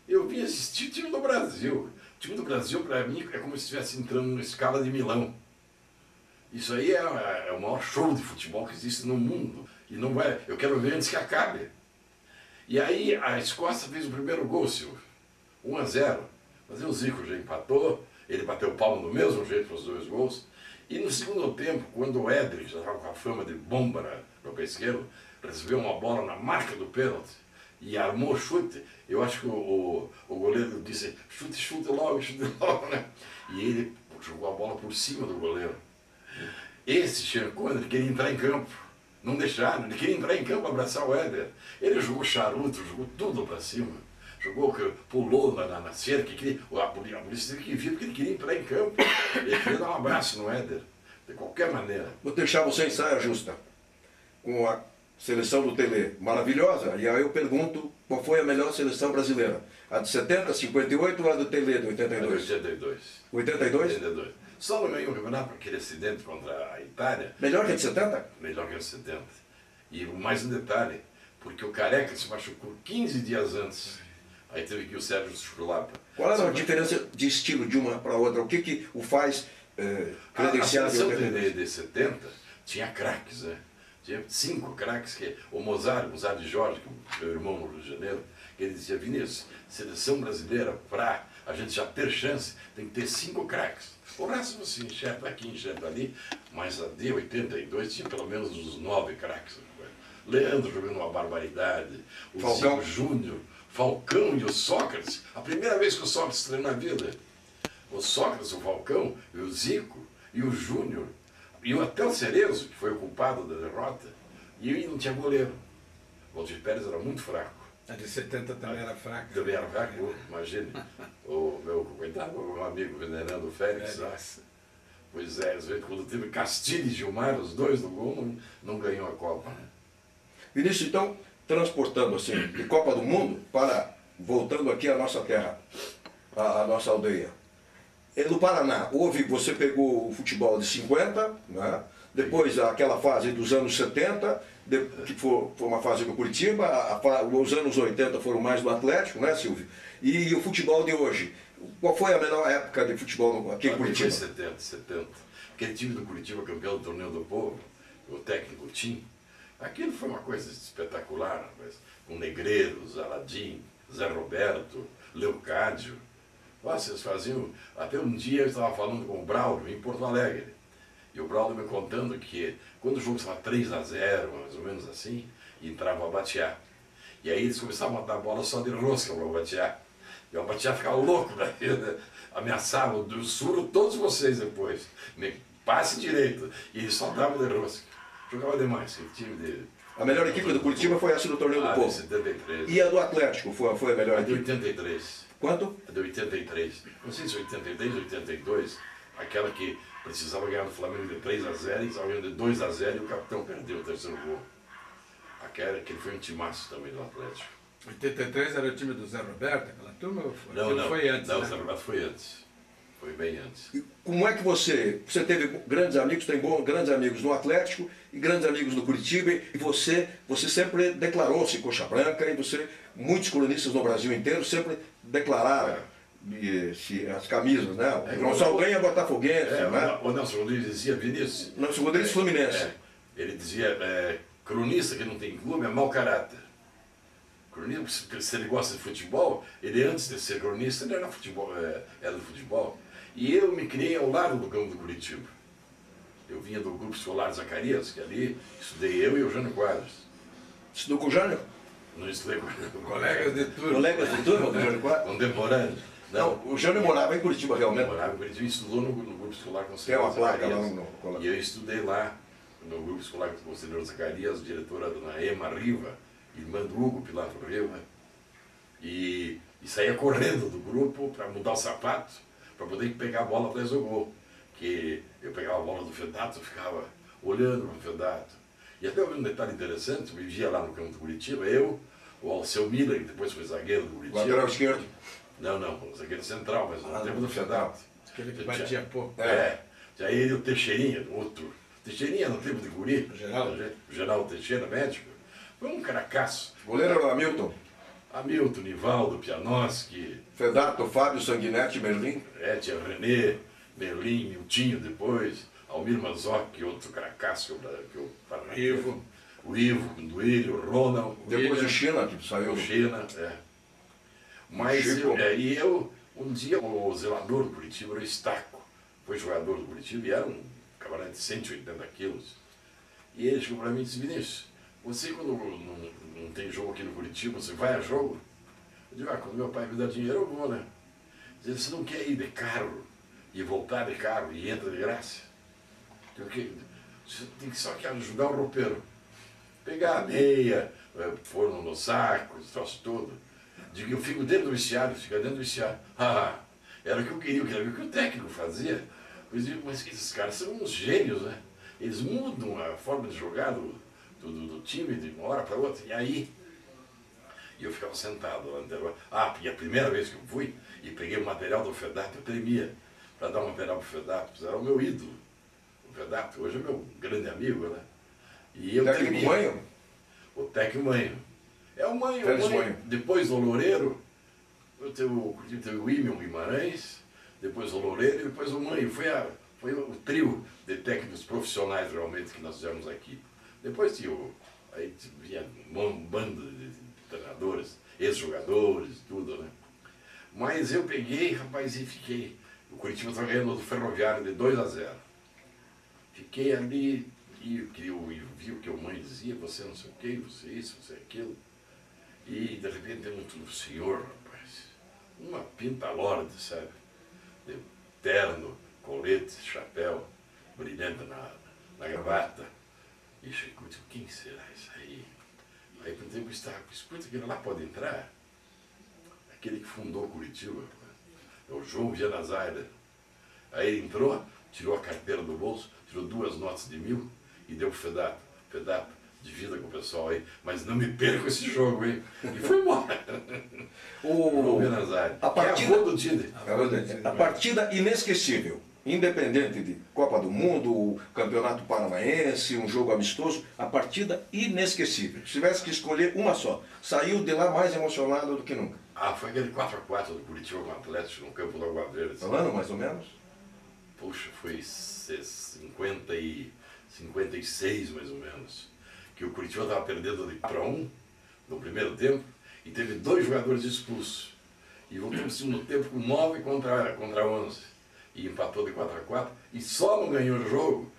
Eu vim assistir o time do Brasil. O time do Brasil, para mim, é como se estivesse entrando numa escala de Milão. Isso aí é o maior show de futebol que existe no mundo. E não vai, eu quero ver antes que acabe. E aí a Escócia fez o primeiro gol, Silvio. 1-0. Mas o Zico já empatou, ele bateu o palmo do mesmo jeito para os 2 gols. E no segundo tempo, quando o Édric, já estava com a fama de bomba no pé esquerdo, recebeu uma bola na marca do pênalti e armou o chute, eu acho que o goleiro disse, chute logo, né? E ele jogou a bola por cima do goleiro. Esse Sean Connery queria entrar em campo. Não deixaram, ele queria entrar em campo, abraçar o Éder. Ele jogou charuto, jogou tudo para cima. Jogou, pulou na cerca, a polícia teve que vir porque ele queria entrar em campo. Ele queria dar um abraço no Éder, de qualquer maneira. Vou deixar você em saia justa com a seleção do Tele, maravilhosa. E aí eu pergunto, qual foi a melhor seleção brasileira? A de 70, 58 ou a do Tele de 82? 82. 82? 82. Só não ganhou o campeonato por aquele acidente contra a Itália. Melhor que a de 70? Melhor que a de 70. E mais um detalhe, porque o Careca se machucou 15 dias antes. Aí teve que ir o Sérgio Chulapa. Qual era a diferença de estilo de uma para outra? O que o faz credenciar a de seleção 82? de 70 tinha craques, né? Tinha 5 craques, que o Mozart de Jorge, que é meu irmão no Rio de Janeiro, que ele dizia, Vinícius, seleção brasileira, para a gente já ter chance, tem que ter 5 craques. O resto você enxerga aqui, enxerga ali, mas a de 82 tinha pelo menos uns 9 craques. Leandro jogando uma barbaridade, o Falcão Zico Júnior, Falcão e o Sócrates, a primeira vez que o Sócrates treinou na vida. O Sócrates, o Falcão, e o Zico, e o Júnior, e até o Cerezo, que foi o culpado da derrota, e ele não tinha goleiro. O Valdir Pérez era muito fraco. A de 70 também era fraca. Também era fraco, imagine. O meu coitado, meu amigo venerando Félix. Pois é, às vezes quando teve Castilho e Gilmar, os 2 no gol, não ganhou a Copa. Vinícius, então, transportando assim, de Copa do Mundo para, voltando aqui à nossa terra, à nossa aldeia. No Paraná, você pegou o futebol de 50, né? Depois aquela fase dos anos 70, que foi uma fase do Curitiba, os anos 80 foram mais do Atlético, né, Silvio? E o futebol de hoje, qual foi a melhor época de futebol aqui em Curitiba? Foi 70. Aquele time do Curitiba, campeão do Torneio do Povo, o técnico Tim, aquilo foi uma coisa espetacular, mas, com Negreiros, Aladim, Zé Roberto, Leocádio. Nossa, eles faziam... Até um dia eu estava falando com o Braulio, em Porto Alegre. E o Braulio me contando que quando o jogo estava 3-0, mais ou menos assim, entrava a Batiá. E aí eles começavam a dar bola só de rosca para o Batiá. E o Batiá ficava louco da vida, ameaçava, eu suro todos vocês depois. Passe direito. E ele só dava de rosca. Jogava demais, aquele time dele. A melhor equipe do Curitiba foi essa do Torneio do Povo. 73. E a do Atlético foi a melhor A de equipe? 83. Quanto? A de 83. Não sei se 83 ou 82. Aquela que precisava ganhar do Flamengo de 3-0 e estava ganhando de 2-0 e o capitão perdeu o terceiro gol. Aquele foi um timaço também do Atlético. 83 era o time do Zé Roberto, aquela turma? Ou foi? Não, Foi antes, não, né? o Zé Roberto foi antes. Foi bem antes. E como é que você teve grandes amigos, tem grandes amigos no Atlético e grandes amigos no Curitiba, e você sempre declarou-se coxa branca, e muitos colunistas no Brasil inteiro sempre declararam as camisas, né? O João Saldanha é botafoguense, né? O Nelson Rodrigues dizia, Vinícius... Nelson Rodrigues Fluminense. Ele dizia, cronista que não tem clube é mau caráter. Cronista, se ele gosta de futebol, ele antes de ser cronista, ele era do futebol. E eu me criei ao lado do campo do Curitiba. vinha do Grupo Escolar Zacarias, que ali estudei eu e o Jânio Quadros. Estudou com o Jânio? Não estudei com Colegas de turma. Colegas de turma do Jânio Quadros? contemporâneos. Não, o Jânio morava em Curitiba realmente. Morava em Curitiba e estudou no Grupo Escolar Tem Conselheiro uma placa lá Zacarias. no... E eu estudei lá, no Grupo Escolar Conselheiro Zacarias, diretora dona Ema Riva, irmã do Hugo Pilato Riva, e saía correndo do grupo para mudar o sapato, para poder pegar a bola atrás do gol. Que eu pegava a bola do Fedato, ficava olhando para o Fedato. E até um detalhe interessante, eu vivia lá no campo do Curitiba, eu, o Alceu Miller, que depois foi zagueiro do Curitiba. Lateral esquerdo. Não, zagueiro central, mas no tempo do Fedato. Aquele que batia pouco. Já ele e o Teixeirinha, outro. Teixeirinha no tempo de guri. O Geraldo Teixeira, médico. Foi um caracaço. Goleiro era o Hamilton. Hamilton, Nivaldo, Pianoski, Fedato, Fábio, Sanguinetti, Merlin. Tia René, Merlin, Miltinho depois, Almir Mazoc, outro caracasso que eu Ivo. O Ivo, o Duílio, o Ronald. Depois o China, que saiu. O China, Mas Chico. eu, um dia, o zelador do Curitiba era o Estaco. Foi jogador do Curitiba e era um camarada de 180 quilos. E ele chegou para mim e disse: Vinícius, você quando não tem jogo aqui no Curitiba, você vai a jogo? Eu digo: quando meu pai me dá dinheiro, eu vou, né? Ele disse: você não quer ir de carro e voltar de carro e entra de graça? Você tem que só que ajudar o roupeiro. Pegar a meia, forno no saco, esse troço todo. Digo: eu fico dentro do vestiário, fica dentro do vestiário. Era o que eu queria ver o que o técnico fazia. Eu digo: mas esses caras são uns gênios, né? Eles mudam a forma de jogar do time de uma hora para outra. E aí, eu ficava sentado lá no intervalo. E a primeira vez que eu fui e peguei o material do Fedato, eu tremia para dar o material para o Fedato. Era o meu ídolo, o Fedato. Hoje é meu grande amigo, né? E eu Técnico tremia. Manho? O técnico Manho. É o Manho. Félix Manho. Depois do Loureiro, eu teve o William Guimarães, depois o Loureiro e depois o Manho. Foi o trio de técnicos profissionais realmente que nós fizemos aqui. Depois aí vinha um bando de treinadores, ex-jogadores, tudo, né? Mas eu peguei, rapaz, e fiquei. O Curitiba estava ganhando do Ferroviário de 2-0. Fiquei ali e eu vi o que o mãe dizia: você não sei o que, você isso, você aquilo. E de repente tem um senhor, rapaz, uma pinta lorde, sabe? De terno, colete, chapéu, brilhante na gravata. E eu disse: quem será isso aí? Aí eu perguntei: escuta, aquele lá pode entrar? Aquele que fundou Curitiba, é o João Viana Zaida. Aí ele entrou, tirou a carteira do bolso, tirou 2 notas de 1000 e deu pro Fedato. Fedato, divida com o pessoal aí, mas não me perca esse jogo, hein? E foi embora. João Viana Zaida. A partida, do Dide. a partida inesquecível, independente de Copa do Mundo, Campeonato Paranaense, um jogo amistoso, a partida inesquecível. Se tivesse que escolher uma só, saiu de lá mais emocionado do que nunca. Foi aquele 4-4 do Curitiba com o Atlético no campo da Água Verde. Falando mais ou menos? Puxa, foi 56 mais ou menos. Que o Curitiba estava perdendo de 1 no primeiro tempo e teve 2 jogadores expulsos. E voltou no segundo tempo com 9 contra 11. E empatou de 4-4 e só não ganhou o jogo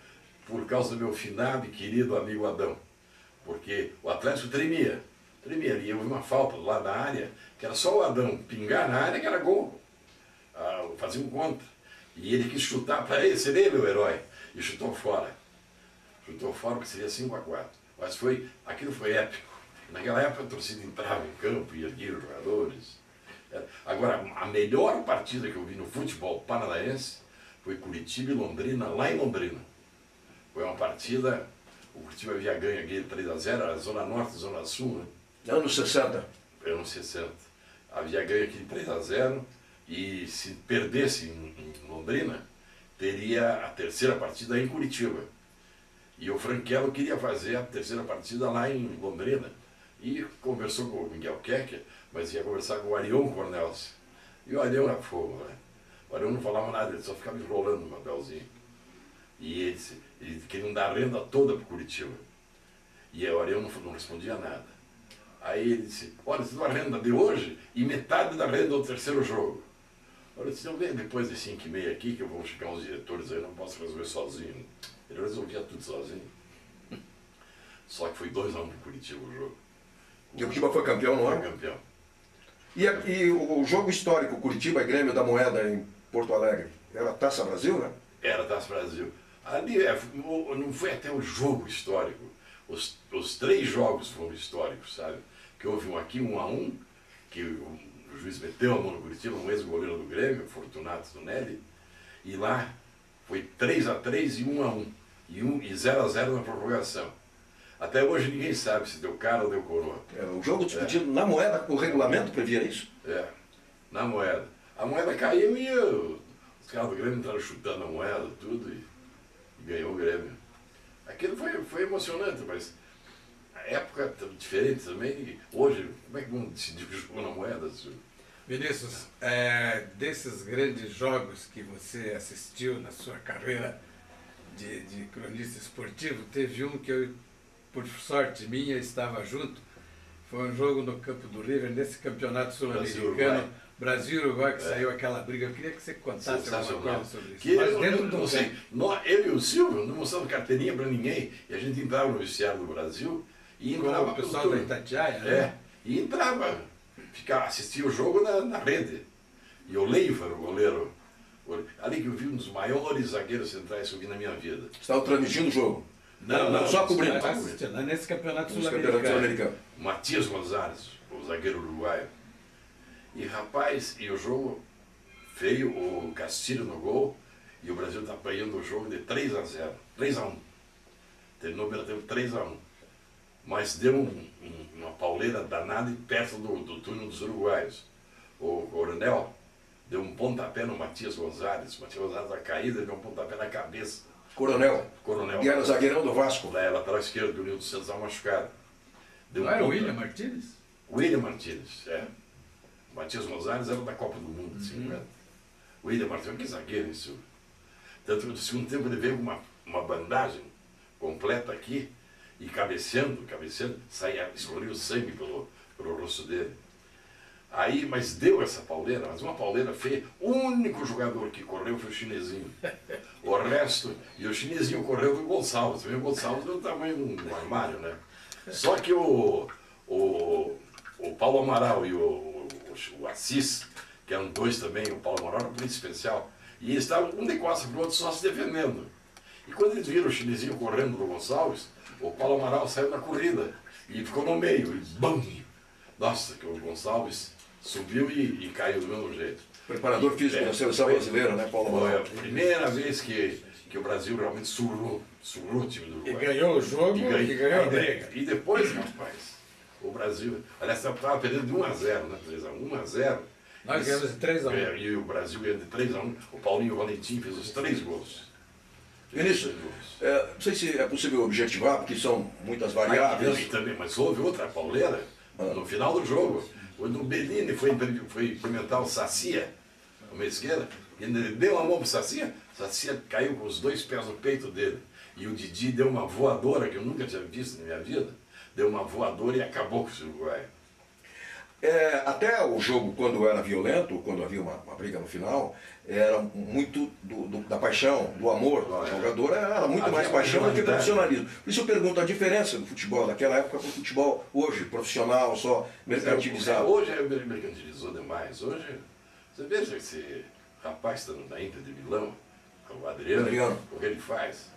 por causa do meu finado e querido amigo Adão. Porque o Atlético tremia. E houve uma falta lá na área, que era só o Adão pingar na área que era gol. Fazia um contra. E ele quis chutar para ele, seria meu herói. E chutou fora. Chutou fora porque seria 5-4. Mas aquilo foi épico. Naquela época a torcida entrava em campo e erguia os jogadores. Agora, a melhor partida que eu vi no futebol paranaense foi Curitiba e Londrina, lá em Londrina. Foi uma partida, o Curitiba havia ganho aquele 3-0, era Zona Norte e Zona Sul, né? Anos 60. Anos 60. Havia ganho aquele 3-0 e se perdesse em Londrina, teria a terceira partida em Curitiba. E o Franquelo queria fazer a terceira partida lá em Londrina. E conversou com o Miguel Kecker, mas ia conversar com o Arion Cornelson. E o Arion era fogo, né? O Arion não falava nada, ele só ficava enrolando no papelzinho. E eles queriam dar a renda toda para Curitiba. E o Arion não respondia nada. Aí ele disse: olha, você dá a renda de hoje e metade da renda do terceiro jogo. Olha, eu disse: não, vem depois de 5h30 aqui, que eu vou chegar uns diretores aí, não posso resolver sozinho. Ele resolveu. tudo sozinho. Só que foi 2-1 para Curitiba o jogo. E o Curitiba foi campeão, não Foi é? campeão. E o jogo histórico Curitiba e Grêmio da Moeda em Porto Alegre, era Taça Brasil, né? Era Taça Brasil. Ali não foi até o jogo histórico. Os 3 jogos foram históricos, sabe? Que houve um aqui, 1-1, que o juiz meteu a mão no Curitiba, um ex-goleiro do Grêmio, Fortunato Tonelli, e lá foi 3-3 e 1-1, e 0-0 na prorrogação. Até hoje ninguém sabe se deu cara ou deu coroa. O jogo discutido na Moeda, o regulamento previa isso? Na Moeda. A moeda caiu e os caras do Grêmio entraram chutando a moeda, tudo, e ganhou o Grêmio. Aquilo foi emocionante, mas a época diferente também. E hoje, como é que vamos decidir que jogou na Moeda? Vinícius, desses grandes jogos que você assistiu na sua carreira de cronista esportivo, teve um que eu, por sorte minha, estava junto. Foi um jogo no campo do River, nesse campeonato sul-americano, Brasil-Uruguai, que saiu aquela briga. Eu queria que você contasse alguma coisa sobre isso. Mas dentro do eu e o Silvio não mostramos carteirinha para ninguém, e a gente entrava no vestiário do Brasil e entrava. Com o pessoal da Itatiaia, né? E entrava, assistia o jogo na rede. E o Leiva, o goleiro, ali que eu vi um dos maiores zagueiros centrais que eu vi na minha vida. Você estava transmitindo o jogo? Não, só cobrindo. Nesse campeonato sul-americano. Matias Gonzalez, o zagueiro uruguaio. E rapaz, e o jogo feio, o Castilho no gol, e o Brasil está apanhando o jogo de 3-0, 3-1. Terminou pelo tempo 3-1. Mas deu uma pauleira danada perto do túnel dos uruguaios. O Coronel deu um pontapé no Matias Gonzalez. O Matias Gonzalez na caída deu um pontapé na cabeça. Coronel. E era zagueirão do Vasco. Lateral esquerdo do Nilton Santos estava machucado. Não era o William Martínez? William Martínez, O Matias Gonzalez era da Copa do Mundo de 50. O William Martínez, que zagueiro isso. Tanto que no segundo tempo ele veio com uma bandagem completa aqui e cabeceando, escorria o sangue pelo rosto dele. Aí, mas deu essa pauleira, mas uma pauleira feia. O único jogador que correu foi o Chinesinho. O resto, e o Chinesinho correu do Gonçalves. O Gonçalves do tamanho de um armário, né? Só que o Paulo Amaral e o Assis, que eram 2 também, o Paulo Amaral era muito especial, e eles estavam um de costas para o outro só se defendendo. E quando eles viram o Chinesinho correndo do Gonçalves, o Paulo Amaral saiu da corrida e ficou no meio, e BAM! Nossa, que o Gonçalves subiu e caiu do mesmo jeito. Preparador físico da seleção brasileira, né, Paulo Amaral? Foi a primeira vez que o Brasil realmente surrou o time do Uruguai. E ganhou o jogo e ganhou a briga. E depois, rapaz, o Brasil, aliás, estava perdendo de 1-0, né? 3-1, 1-0. Nós ganhamos de 3-1. E o Brasil ganhou de 3-1. O Paulinho Valentim fez os 3 gols. Vinícius, não sei se é possível objetivar, porque são muitas variáveis. Também, mas houve outra pauleira no final do jogo. Quando o Bellini foi implementar o Sacia, uma esquerda, ele deu a mão para o Sacia caiu com os 2 pés no peito dele. E o Didi deu uma voadora, que eu nunca tinha visto na minha vida, deu uma voadora e acabou com o Uruguai. Até o jogo, quando era violento, quando havia uma briga no final, era muito da paixão, do amor do jogador, era muito mais paixão do que profissionalismo. Por isso eu pergunto a diferença do futebol daquela época para o futebol hoje, profissional, só mercantilizado. Hoje mercantilizou demais. Hoje, você veja esse rapaz está da Inter de Milão, o Adriano, o que ele faz.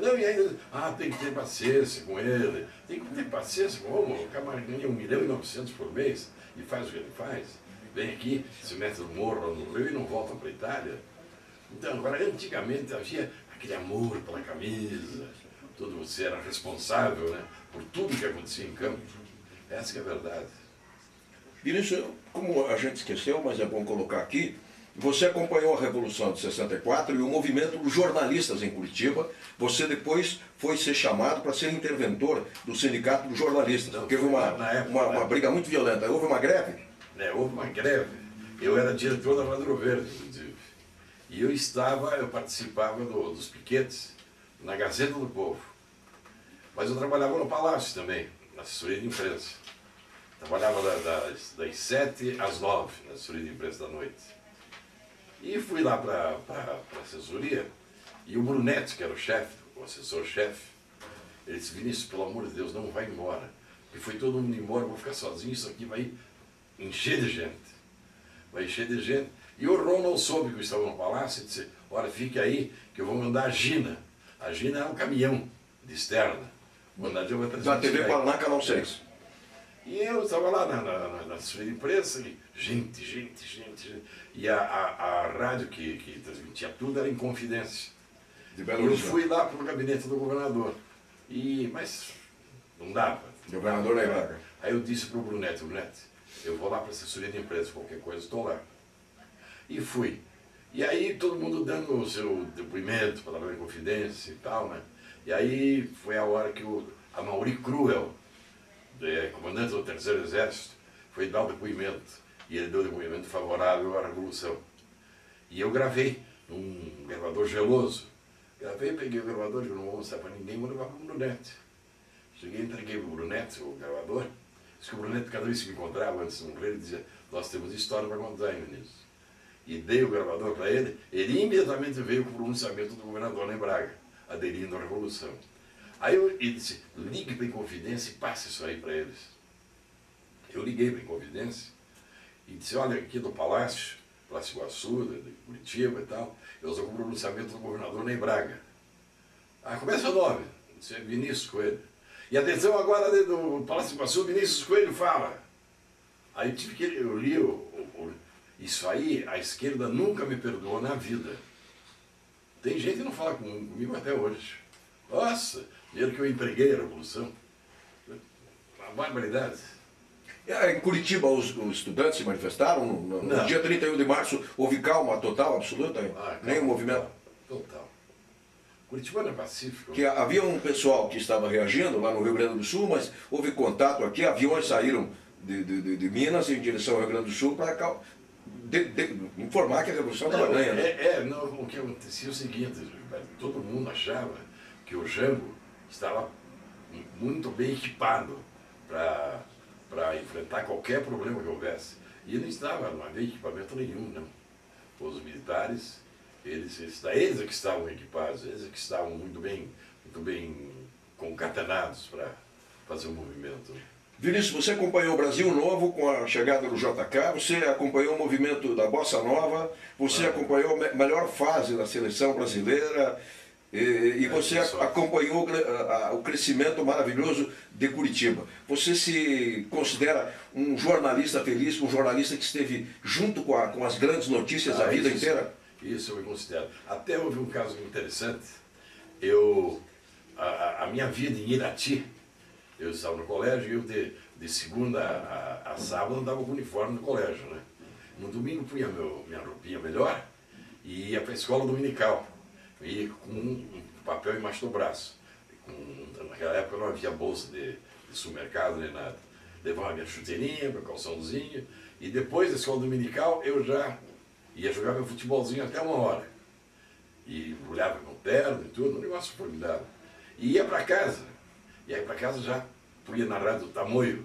Não, e ainda, tem que ter paciência com ele, tem que ter paciência com o camarada ganha 1.900.000 por mês e faz o que ele faz. Vem aqui, se mete no morro, no Rio e não volta para a Itália. Então, agora, antigamente havia aquele amor pela camisa, você era responsável, né, por tudo que acontecia em campo. Essa que é a verdade. Vinícius, como a gente esqueceu, mas é bom colocar aqui, você acompanhou a Revolução de 64 e o movimento dos jornalistas em Curitiba. Você depois foi ser chamado para ser interventor do Sindicato dos Jornalistas, porque houve uma briga muito violenta. Houve uma greve? Houve uma greve. Eu era diretor da Maduro Verde, inclusive. E eu participava dos piquetes na Gazeta do Povo. Mas eu trabalhava no Palácio também, na assessoria de imprensa. Trabalhava das 7 às 9, na assessoria de imprensa da noite. E fui lá para a assessoria, e o Brunetti, que era o chefe, o assessor-chefe, ele disse, Vinícius, pelo amor de Deus, não vai embora. Porque foi todo mundo embora, eu vou ficar sozinho, isso aqui vai encher de gente. Vai encher de gente. E o Ronald soube que eu estava no palácio e disse, olha, fique aí que eu vou mandar a Gina. A Gina é um caminhão de externa. Da TV Paraná, Canal 6. E eu estava lá na assessoria de imprensa, e gente. E a rádio que transmitia tudo era em Confidência. De Belo Eu Horizonte. fui lá para o gabinete do governador. Mas não dava. O governador Ney Braga. Aí eu disse para o Brunetti, eu vou lá para a assessoria de imprensa, qualquer coisa, estou lá. E fui. E aí todo mundo dando o seu depoimento, palavra em confidência e tal, né? E aí foi a hora que a Mauri Cruel, comandante do Terceiro Exército, foi dar o depoimento. E ele deu depoimento favorável à Revolução. E eu gravei num gravador geloso. Gravei, peguei o gravador, digo, não vou mostrar para ninguém, vou levar para o Brunetti. Cheguei, entreguei para o Brunetti, o gravador. Disse que o Brunetti, cada vez que me encontrava antes de morrer, ele dizia, nós temos história para contar, hein, Vinícius? E dei o gravador para ele, ele imediatamente veio com o pronunciamento do governador Ney Braga, aderindo à Revolução. Aí ele disse, ligue para a Inconfidência e passe isso aí para eles. Eu liguei para a Inconfidência e disse, olha, aqui do Palácio Iguaçu, de Curitiba e tal, eu sou com o pronunciamento do governador Ney Braga. Começa o nome, disse, Vinícius Coelho. E atenção agora do Palácio Iguaçu, Vinícius Coelho fala. Aí eu li isso aí, a esquerda nunca me perdoou na vida. Tem gente que não fala comigo até hoje. Nossa, dinheiro que eu entreguei à Revolução. Uma barbaridade. Em Curitiba, os estudantes se manifestaram. No dia 31 de março, houve calma total, absoluta? Nem o movimento? Total. Curitiba não é pacífico. Que havia um pessoal que estava reagindo lá no Rio Grande do Sul, mas houve contato aqui, aviões saíram de Minas em direção ao Rio Grande do Sul para informar que a Revolução estava ganha. O que acontecia é o seguinte, todo mundo achava que o Jango estava muito bem equipado para enfrentar qualquer problema que houvesse. E ele não estava, não havia equipamento nenhum, não. Os militares, eles é que estavam equipados, eles é que estavam muito bem concatenados para fazer o movimento. Vinícius, você acompanhou o Brasil Novo com a chegada do JK, você acompanhou o movimento da Bossa Nova, você acompanhou a melhor fase da seleção brasileira e você acompanhou o crescimento maravilhoso de Curitiba. Você se considera um jornalista feliz, um jornalista que esteve junto com as grandes notícias da vida inteira? Isso eu me considero. Até houve um caso interessante. A minha vida em Irati, eu estava no colégio e eu de segunda a sábado andava com o uniforme no colégio, né? No domingo punha minha roupinha melhor e ia para a escola dominical. E com um papel embaixo do braço. Naquela época não havia bolsa de supermercado nem nada. Levava minha chuteirinha, meu calçãozinho e depois da escola dominical eu já ia jogar meu futebolzinho até 1h. E olhava meu terno e tudo, um negócio formidável. E ia para casa. E aí para casa já punha na rádio do Tamoio,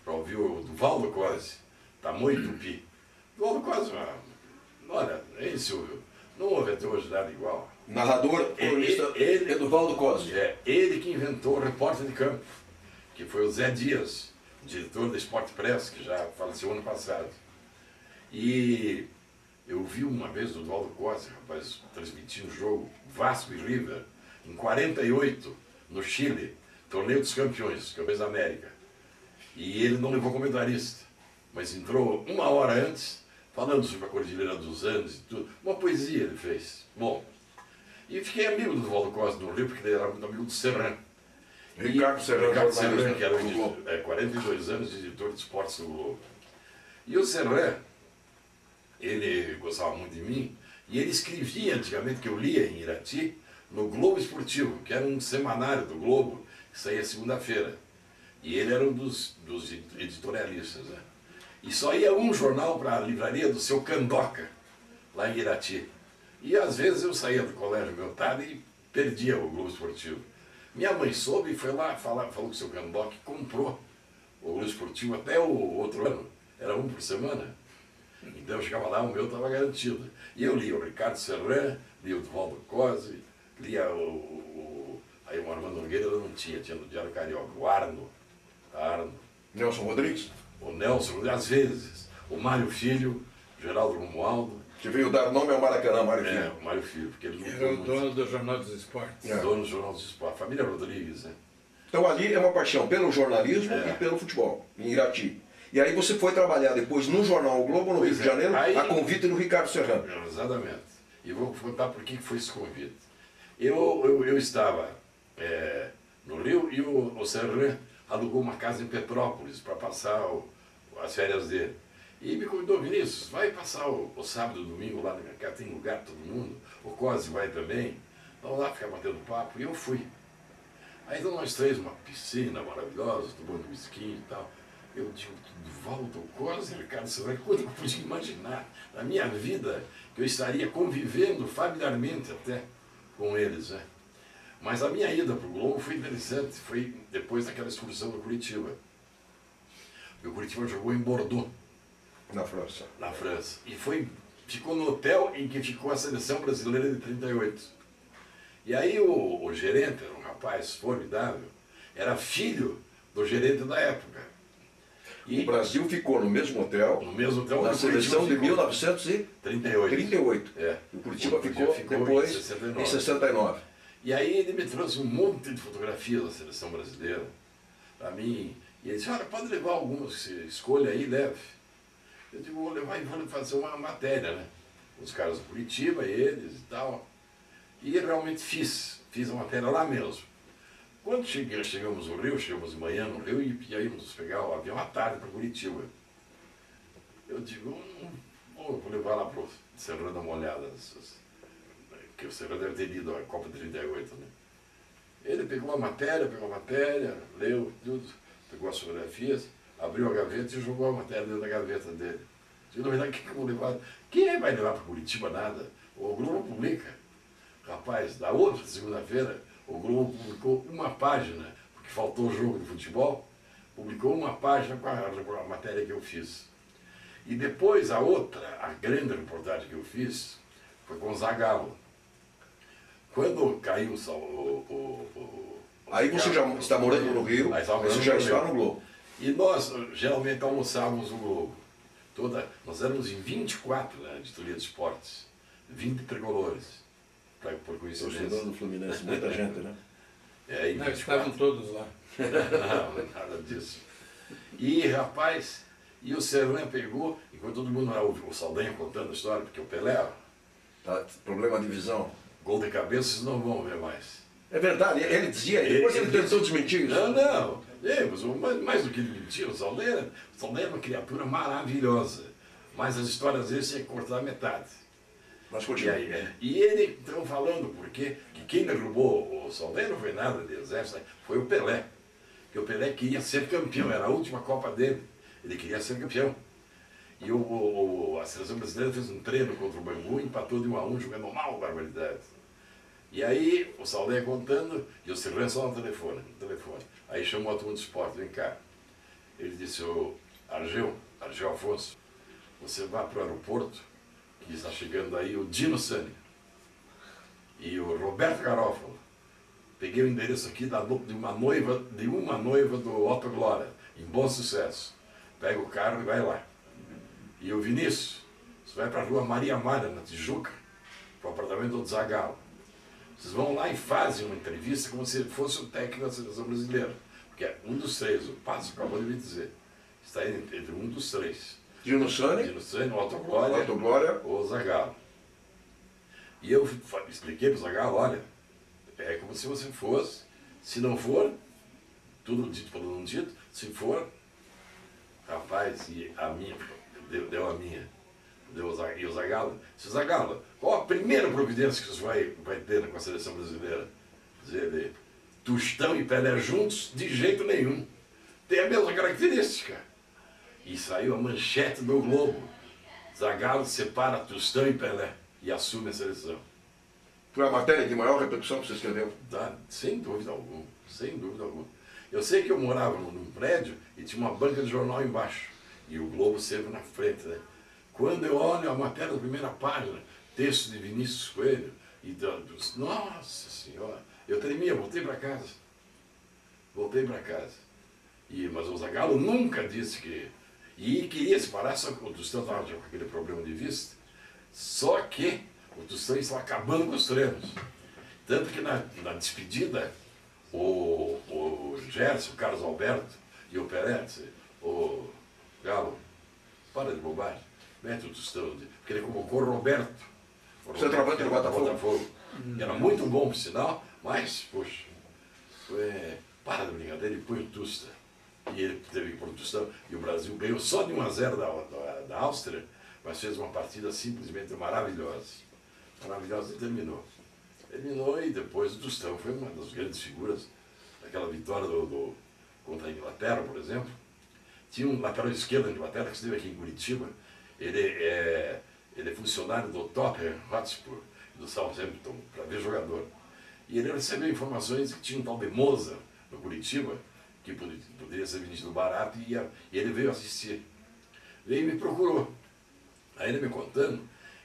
para ouvir o Duvaldo Cosi, Tamoio Tupi. Duvaldo Cosi, olha, hein, Silvio, não houve até hoje nada igual. Narrador, ele Eduvaldo Cosi. Ele que inventou o repórter de campo, que foi o Zé Dias, diretor da Sport Press, que já faleceu ano passado. E eu vi uma vez o Duvaldo Cosi, rapaz, transmitindo o jogo Vasco e River, em 48, no Chile. Torneio dos Campeões da América. E ele não levou comentarista, mas entrou 1h antes, falando sobre a Cordilheira dos Andes e tudo. Uma poesia ele fez. Bom, e fiquei amigo do Duvaldo Costa no Rio, porque ele era muito amigo do Serran. Ricardo Serran, que era 42 anos de editor de esportes do Globo. E o Serran, ele gostava muito de mim, e ele escrevia antigamente, que eu lia em Irati, no Globo Esportivo, que era um semanário do Globo, que saía segunda-feira. E ele era um dos editorialistas, né? E só ia um jornal para a livraria do seu Candoca, lá em Irati. E às vezes eu saía do colégio meu tarde e perdia o Globo Esportivo. Minha mãe soube e foi lá, falou com o seu Candoca e comprou o Globo Esportivo até o outro ano. Era um por semana. Então eu chegava lá, o meu estava garantido. E eu lia o Ricardo Serran, lia o Duvaldo Cosi, lia tinha no Diário Carioca o Arno, Nelson Rodrigues? o Nelson, às vezes, o Mário Filho, Geraldo Romualdo. Que veio dar nome ao Maracanã, Mário Filho. O Mário Filho, porque ele Era o dono do Jornal dos Esportes. Dono do Jornal dos Esportes, família Rodrigues, né? Então ali é uma paixão pelo jornalismo e pelo futebol, em Irati. E aí você foi trabalhar depois no Jornal O Globo, no Rio de Janeiro, a convite do Ricardo Serrano. Exatamente. E vou contar por que foi esse convite. Eu estava no Rio e o Serrano alugou uma casa em Petrópolis para passar as férias dele. E me convidou: Vinícius, vai passar o sábado e domingo lá, cá tem lugar para todo mundo, o Cosi vai também, vamos lá ficar batendo papo. E eu fui. Aí então nós três, uma piscina maravilhosa, tomando whisky e tal. Eu digo, Valdo, Cosi, Ricardo Serrano, quando eu podia imaginar na minha vida que eu estaria convivendo familiarmente até com eles, né? Mas a minha ida para o Globo foi interessante, foi depois daquela excursão do Curitiba. O Curitiba jogou em Bordeaux, Na França. na França. E ficou no hotel em que ficou a seleção brasileira de 38. E aí o gerente, era um rapaz formidável, era filho do gerente da época. E O Brasil ficou no mesmo hotel, no mesmo hotel na onde o Curitiba seleção de ficou. 1938. É. O Curitiba O ficou depois, em 69. E aí ele me trouxe um monte de fotografias da seleção brasileira para mim. E ele disse, olha, pode levar algumas, você escolha aí, leve. Eu digo, vou levar e vou fazer uma matéria, né? Os caras do Curitiba, eles e tal. E realmente fiz a matéria lá mesmo. Quando chegamos no Rio, chegamos de manhã no Rio e íamos pegar o avião à tarde para Curitiba. Eu digo, vou levar lá para o Serrano dar uma olhada. Porque o Serrano deve ter lido a Copa de 38, né? Ele pegou a matéria, leu tudo, pegou as fotografias, abriu a gaveta e jogou a matéria dentro da gaveta dele. Eu disse, na verdade, o que eu vou levar? Quem vai levar para Curitiba nada? O Globo publica. Rapaz, da outra segunda-feira, o Globo publicou uma página, porque faltou o jogo de futebol, publicou uma página com a matéria que eu fiz. E depois a outra, a grande reportagem que eu fiz, foi com o Zagallo. Quando caiu Aí você já está morando no Rio, você já está no Globo. E nós geralmente almoçávamos no Globo. Nós éramos em 24 na editoria de esportes, 20 tricolores, por coincidência. Torcedor do Fluminense, muita gente, né? Não, estavam todos lá. Não, nada disso. E, rapaz, o Serrano pegou, enquanto todo mundo era o Saldanha contando a história, porque o Pelé, Tá, problema de visão. gol de cabeça, vocês não vão ver mais. É verdade, ele dizia, depois ele tentou desmentir isso. Não. Mas mais do que ele mentir, o Saldanha era uma criatura maravilhosa. Mas as histórias dele tinha que cortar metade. Mas E, continua. e ele, então, falando porque que quem derrubou o Saldanha não foi nada de exército, foi o Pelé. Porque o Pelé queria ser campeão, era a última Copa dele. Ele queria ser campeão. E a seleção brasileira fez um treino contra o Bangu, empatou de 1-1, jogando mal, barbaridade. E aí, o Saldanha contando, e o Serrano só no telefone. Aí chamou a turma do esporte, vem cá. Ele disse, Argel Afonso, você vai para o aeroporto, que está chegando aí o Dino Sani e o Roberto Garofalo. Peguei o endereço aqui de uma noiva do Otto Glória, em Bom Sucesso. Pega o carro e vai lá. E o Vinícius, você vai para a rua Maria Amália, na Tijuca, para o apartamento do Zagallo. Vocês vão lá e fazem uma entrevista como se fosse o técnico da seleção brasileira. Porque é um dos três, o Passo acabou de me dizer. Está entre um dos três. Dino Sani, o Otto Glória ou o Zagallo. E eu expliquei para o Zagallo, olha, é como se você fosse, se não for, tudo dito pelo não dito, se for, rapaz, e a minha, deu a minha. E o Zagallo, disse, Zagallo, qual a primeira providência que você vai ter com a seleção brasileira? Dizer, Tostão e Pelé juntos, de jeito nenhum. Tem a mesma característica. E saiu a manchete do Globo. Zagallo separa Tostão e Pelé e assume a seleção. foi a matéria de maior repercussão que você escreveu. Sem dúvida alguma, sem dúvida alguma. Eu sei que eu morava num prédio e tinha uma banca de jornal embaixo. E o Globo sempre na frente, né? Quando eu olho a matéria da primeira página, texto de Vinícius Coelho, nossa Senhora, eu tremia, voltei para casa. voltei para casa. Mas o Zagallo nunca disse que... E queria se parar, só que o Tostão estava com aquele problema de vista. Só que o Tostão estava acabando com os treinos. Tanto que na despedida, o Gerson, o Carlos Alberto e o Pelé, o Galo, para de bobagem, mete o Tostão, porque ele convocou o Roberto. Centroavante do Botafogo. Era muito bom, por sinal, mas, poxa, para de brincadeira, ele põe o Tusta. E ele teve que pôr o Tostão. E o Brasil ganhou só de 1-0 da Áustria, mas fez uma partida simplesmente maravilhosa. Maravilhosa e terminou. Terminou e depois o Tostão foi uma das grandes figuras daquela vitória contra a Inglaterra, por exemplo. Tinha um lateral esquerdo da Inglaterra que esteve aqui em Curitiba. Ele é funcionário do Tottenham Hotspur, do Southampton, para ver jogador. E ele recebeu informações que tinha um tal de Moza no Curitiba, que poderia ser vendido barato, e ele veio assistir. Veio e me procurou. Aí ele me contando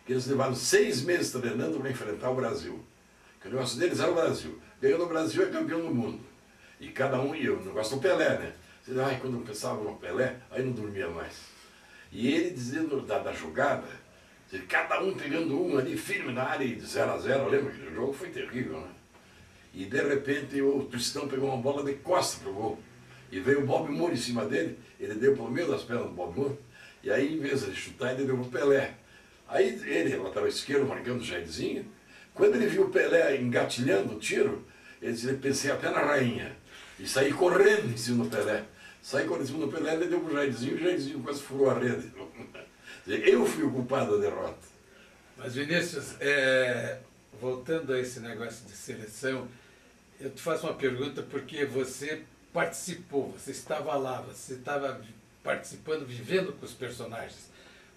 que eles levaram 6 meses treinando para enfrentar o Brasil. Que o negócio deles era o Brasil. Ganhando o Brasil é campeão do mundo. E cada um ia. O negócio do Pelé, né? Quando eu pensava no Pelé, aí não dormia mais. E ele dizendo da jogada, cada um pegando um ali firme na área de 0-0. Lembra que o jogo foi terrível, né? E de repente o Tostão pegou uma bola de costa pro gol. E veio o Bob Moore em cima dele, ele deu pelo meio das pernas do Bob Moore, e aí em vez de chutar, ele deu pro Pelé. Aí ele, lateral esquerdo, marcando o Jairzinho, quando ele viu o Pelé engatilhando o tiro, ele disse, pensei até na rainha, e saí correndo em cima do Pelé. Saí correndo em cima do Pelé, ele deu pro Jairzinho, e o Jairzinho quase furou a rede. Eu fui o culpado da derrota. Mas Vinícius, voltando a esse negócio de seleção, eu te faço uma pergunta porque você participou, você estava lá, você estava participando, vivendo com os personagens.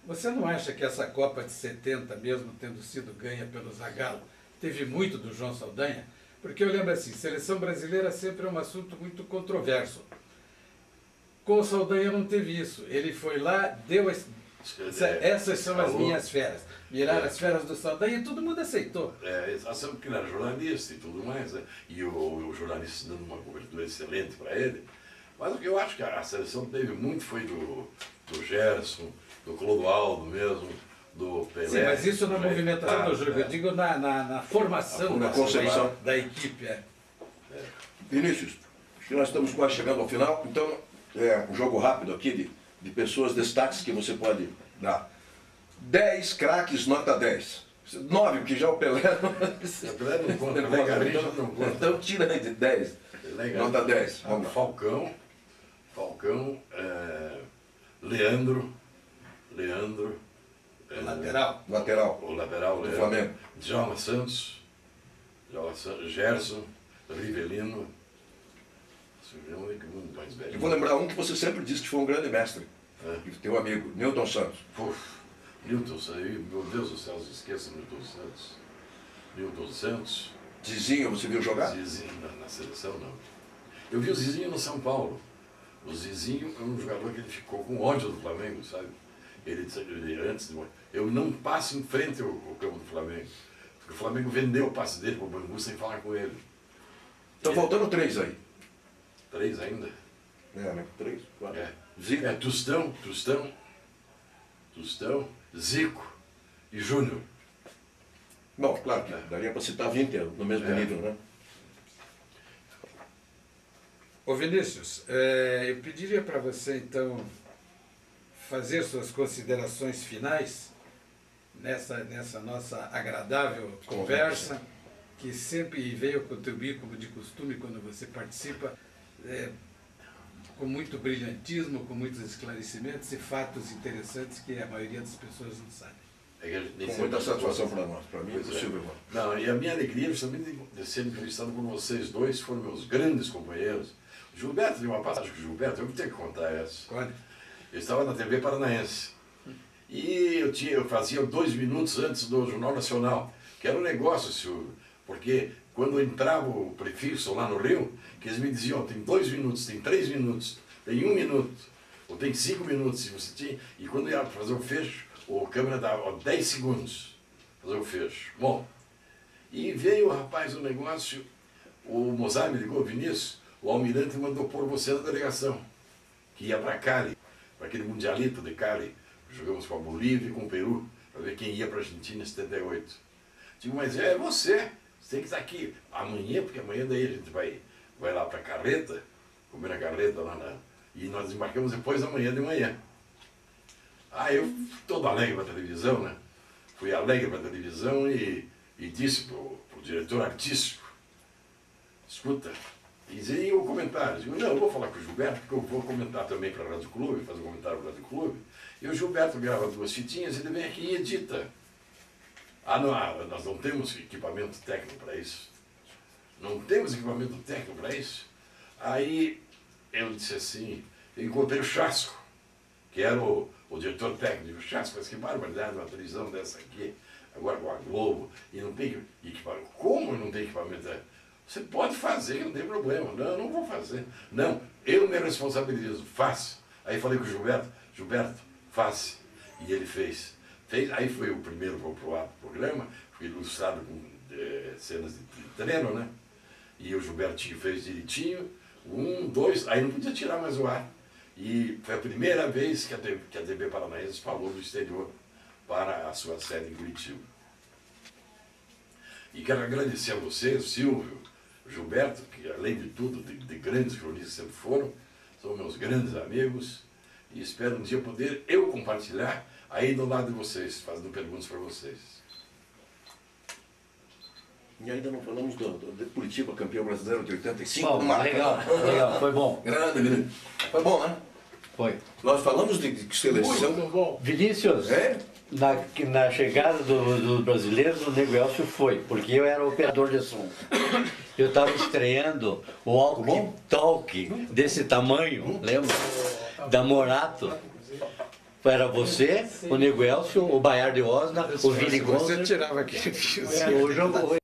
Você não acha que essa Copa de 70, mesmo tendo sido ganha pelo Zagallo, teve muito do João Saldanha? Porque eu lembro assim, seleção brasileira sempre é um assunto muito controverso. Com o Saldanha não teve isso. Ele foi lá, deu... Essas são as minhas férias. Viraram as férias do Saldanha e todo mundo aceitou. Porque ele era jornalista e tudo mais, né? E o jornalista dando uma cobertura excelente para ele. Mas o que eu acho que a seleção teve muito foi do Gerson, do Clodoaldo mesmo, do Pelé. Sim, mas isso na movimentação do jogo, eu digo na formação da equipe. Vinícius, acho que nós estamos quase chegando ao final, então um jogo rápido aqui de pessoas, destaques que você pode dar. 10 craques, nota 10. 9, porque já o Pelé O Pelé não conta, o Garrincha não conta. Então tira aí de 10. Nota 10. Vamos lá. Falcão, Leandro, lateral. O lateral do Flamengo. Djalma Santos, Gerson, Rivelino. Eu vou lembrar um que você sempre disse que foi um grande mestre. Teu amigo, Newton Santos. Newton Santos, meu Deus do céu, esqueça Newton Santos. Newton Santos. Zizinho, você viu jogar? Zizinho, na seleção não. Eu vi o Zizinho no São Paulo. O Zizinho é um jogador que ele ficou com ódio do Flamengo, sabe? Ele antes de... Eu não passo em frente ao campo do Flamengo. Porque o Flamengo vendeu o passe dele para o Bangu sem falar com ele. Estão faltando 3 aí. 3 ainda? Né? 3, 4. Zico, Tostão, Zico e Júnior. Bom, claro que daria para citar 20 no mesmo nível, né? Ô Vinícius, eu pediria para você então fazer suas considerações finais nessa nossa agradável conversa, que sempre veio contribuir, como de costume, quando você participa, com muito brilhantismo, com muitos esclarecimentos e fatos interessantes que a maioria das pessoas não sabe. Com muita satisfação para nós, para mim e para o Silvio. Não, e a minha alegria justamente de ser entrevistado por vocês dois, foram meus grandes companheiros. Gilberto, tem uma passagem com o Gilberto, eu vou ter que contar essa. Quando? Eu estava na TV Paranaense e eu fazia 2 minutos antes do Jornal Nacional, que era um negócio, Silvio, porque quando entrava o prefixo lá no Rio, que eles me diziam, tem 2 minutos, tem 3 minutos, tem 1 minuto, ou tem 5 minutos, se você tinha, e quando ia fazer o fecho, a câmera dava 10 segundos fazer o fecho. Bom, e veio o rapaz do negócio, o Mozart me ligou, Vinícius, o almirante mandou pôr você na delegação, que ia para Cali, para aquele mundialito de Cali. Jogamos com a Bolívia e com o Peru, para ver quem ia para a Argentina em 78. Digo, mas é você tem que estar aqui amanhã, porque amanhã daí a gente vai lá para Carreta, comer na Carreta lá e nós desembarcamos depois da manhã de manhã. Aí eu, todo alegre para a televisão, né? Fui alegre para a televisão e disse para o diretor artístico, escuta, e o comentário, digo, não, eu vou falar com o Gilberto, porque eu vou comentar também para a Rádio Clube, fazer um comentário para a Rádio Clube, e o Gilberto grava 2 fitinhas e ele vem aqui e edita. Ah, não, nós não temos equipamento técnico para isso. Não temos equipamento técnico para isso. Aí eu disse assim, eu encontrei o Chasco, que era o diretor técnico. O Chasco, mas que barbaridade, uma televisão dessa aqui, agora com a Globo, e não tem equipamento. Como não tem equipamento? Você pode fazer, não tem problema. Não, eu não vou fazer. Não, eu me responsabilizo, faço. Aí falei com o Gilberto, faça. E ele fez. Aí foi o primeiro programa, foi ilustrado com cenas de treino, né? E o Gilbertinho fez direitinho, 1, 2, aí não podia tirar mais o ar. E foi a primeira vez que a TV Paranaense falou do exterior para a sua sede em Curitiba. E quero agradecer a você, Silvio, Gilberto, que além de tudo, de grandes cronistas sempre foram, são meus grandes amigos, e espero um dia poder eu compartilhar aí do lado de vocês, fazendo perguntas para vocês. E ainda não falamos de Curitiba, campeão brasileiro de 85. Bom, legal, foi bom. Grande. Foi bom, né? Foi. Nós falamos de seleção. Muito bom. Vinícius, É? na chegada dos brasileiros, o Nego Elcio foi, porque eu era operador de som. Eu estava estreando o Walkie Talkie desse tamanho, lembra? Da Morato. Era você, o Nego Elcio, o Baiar de Osna, o Vini Gonçalves. Você tirava aquele fiozinho. O jogo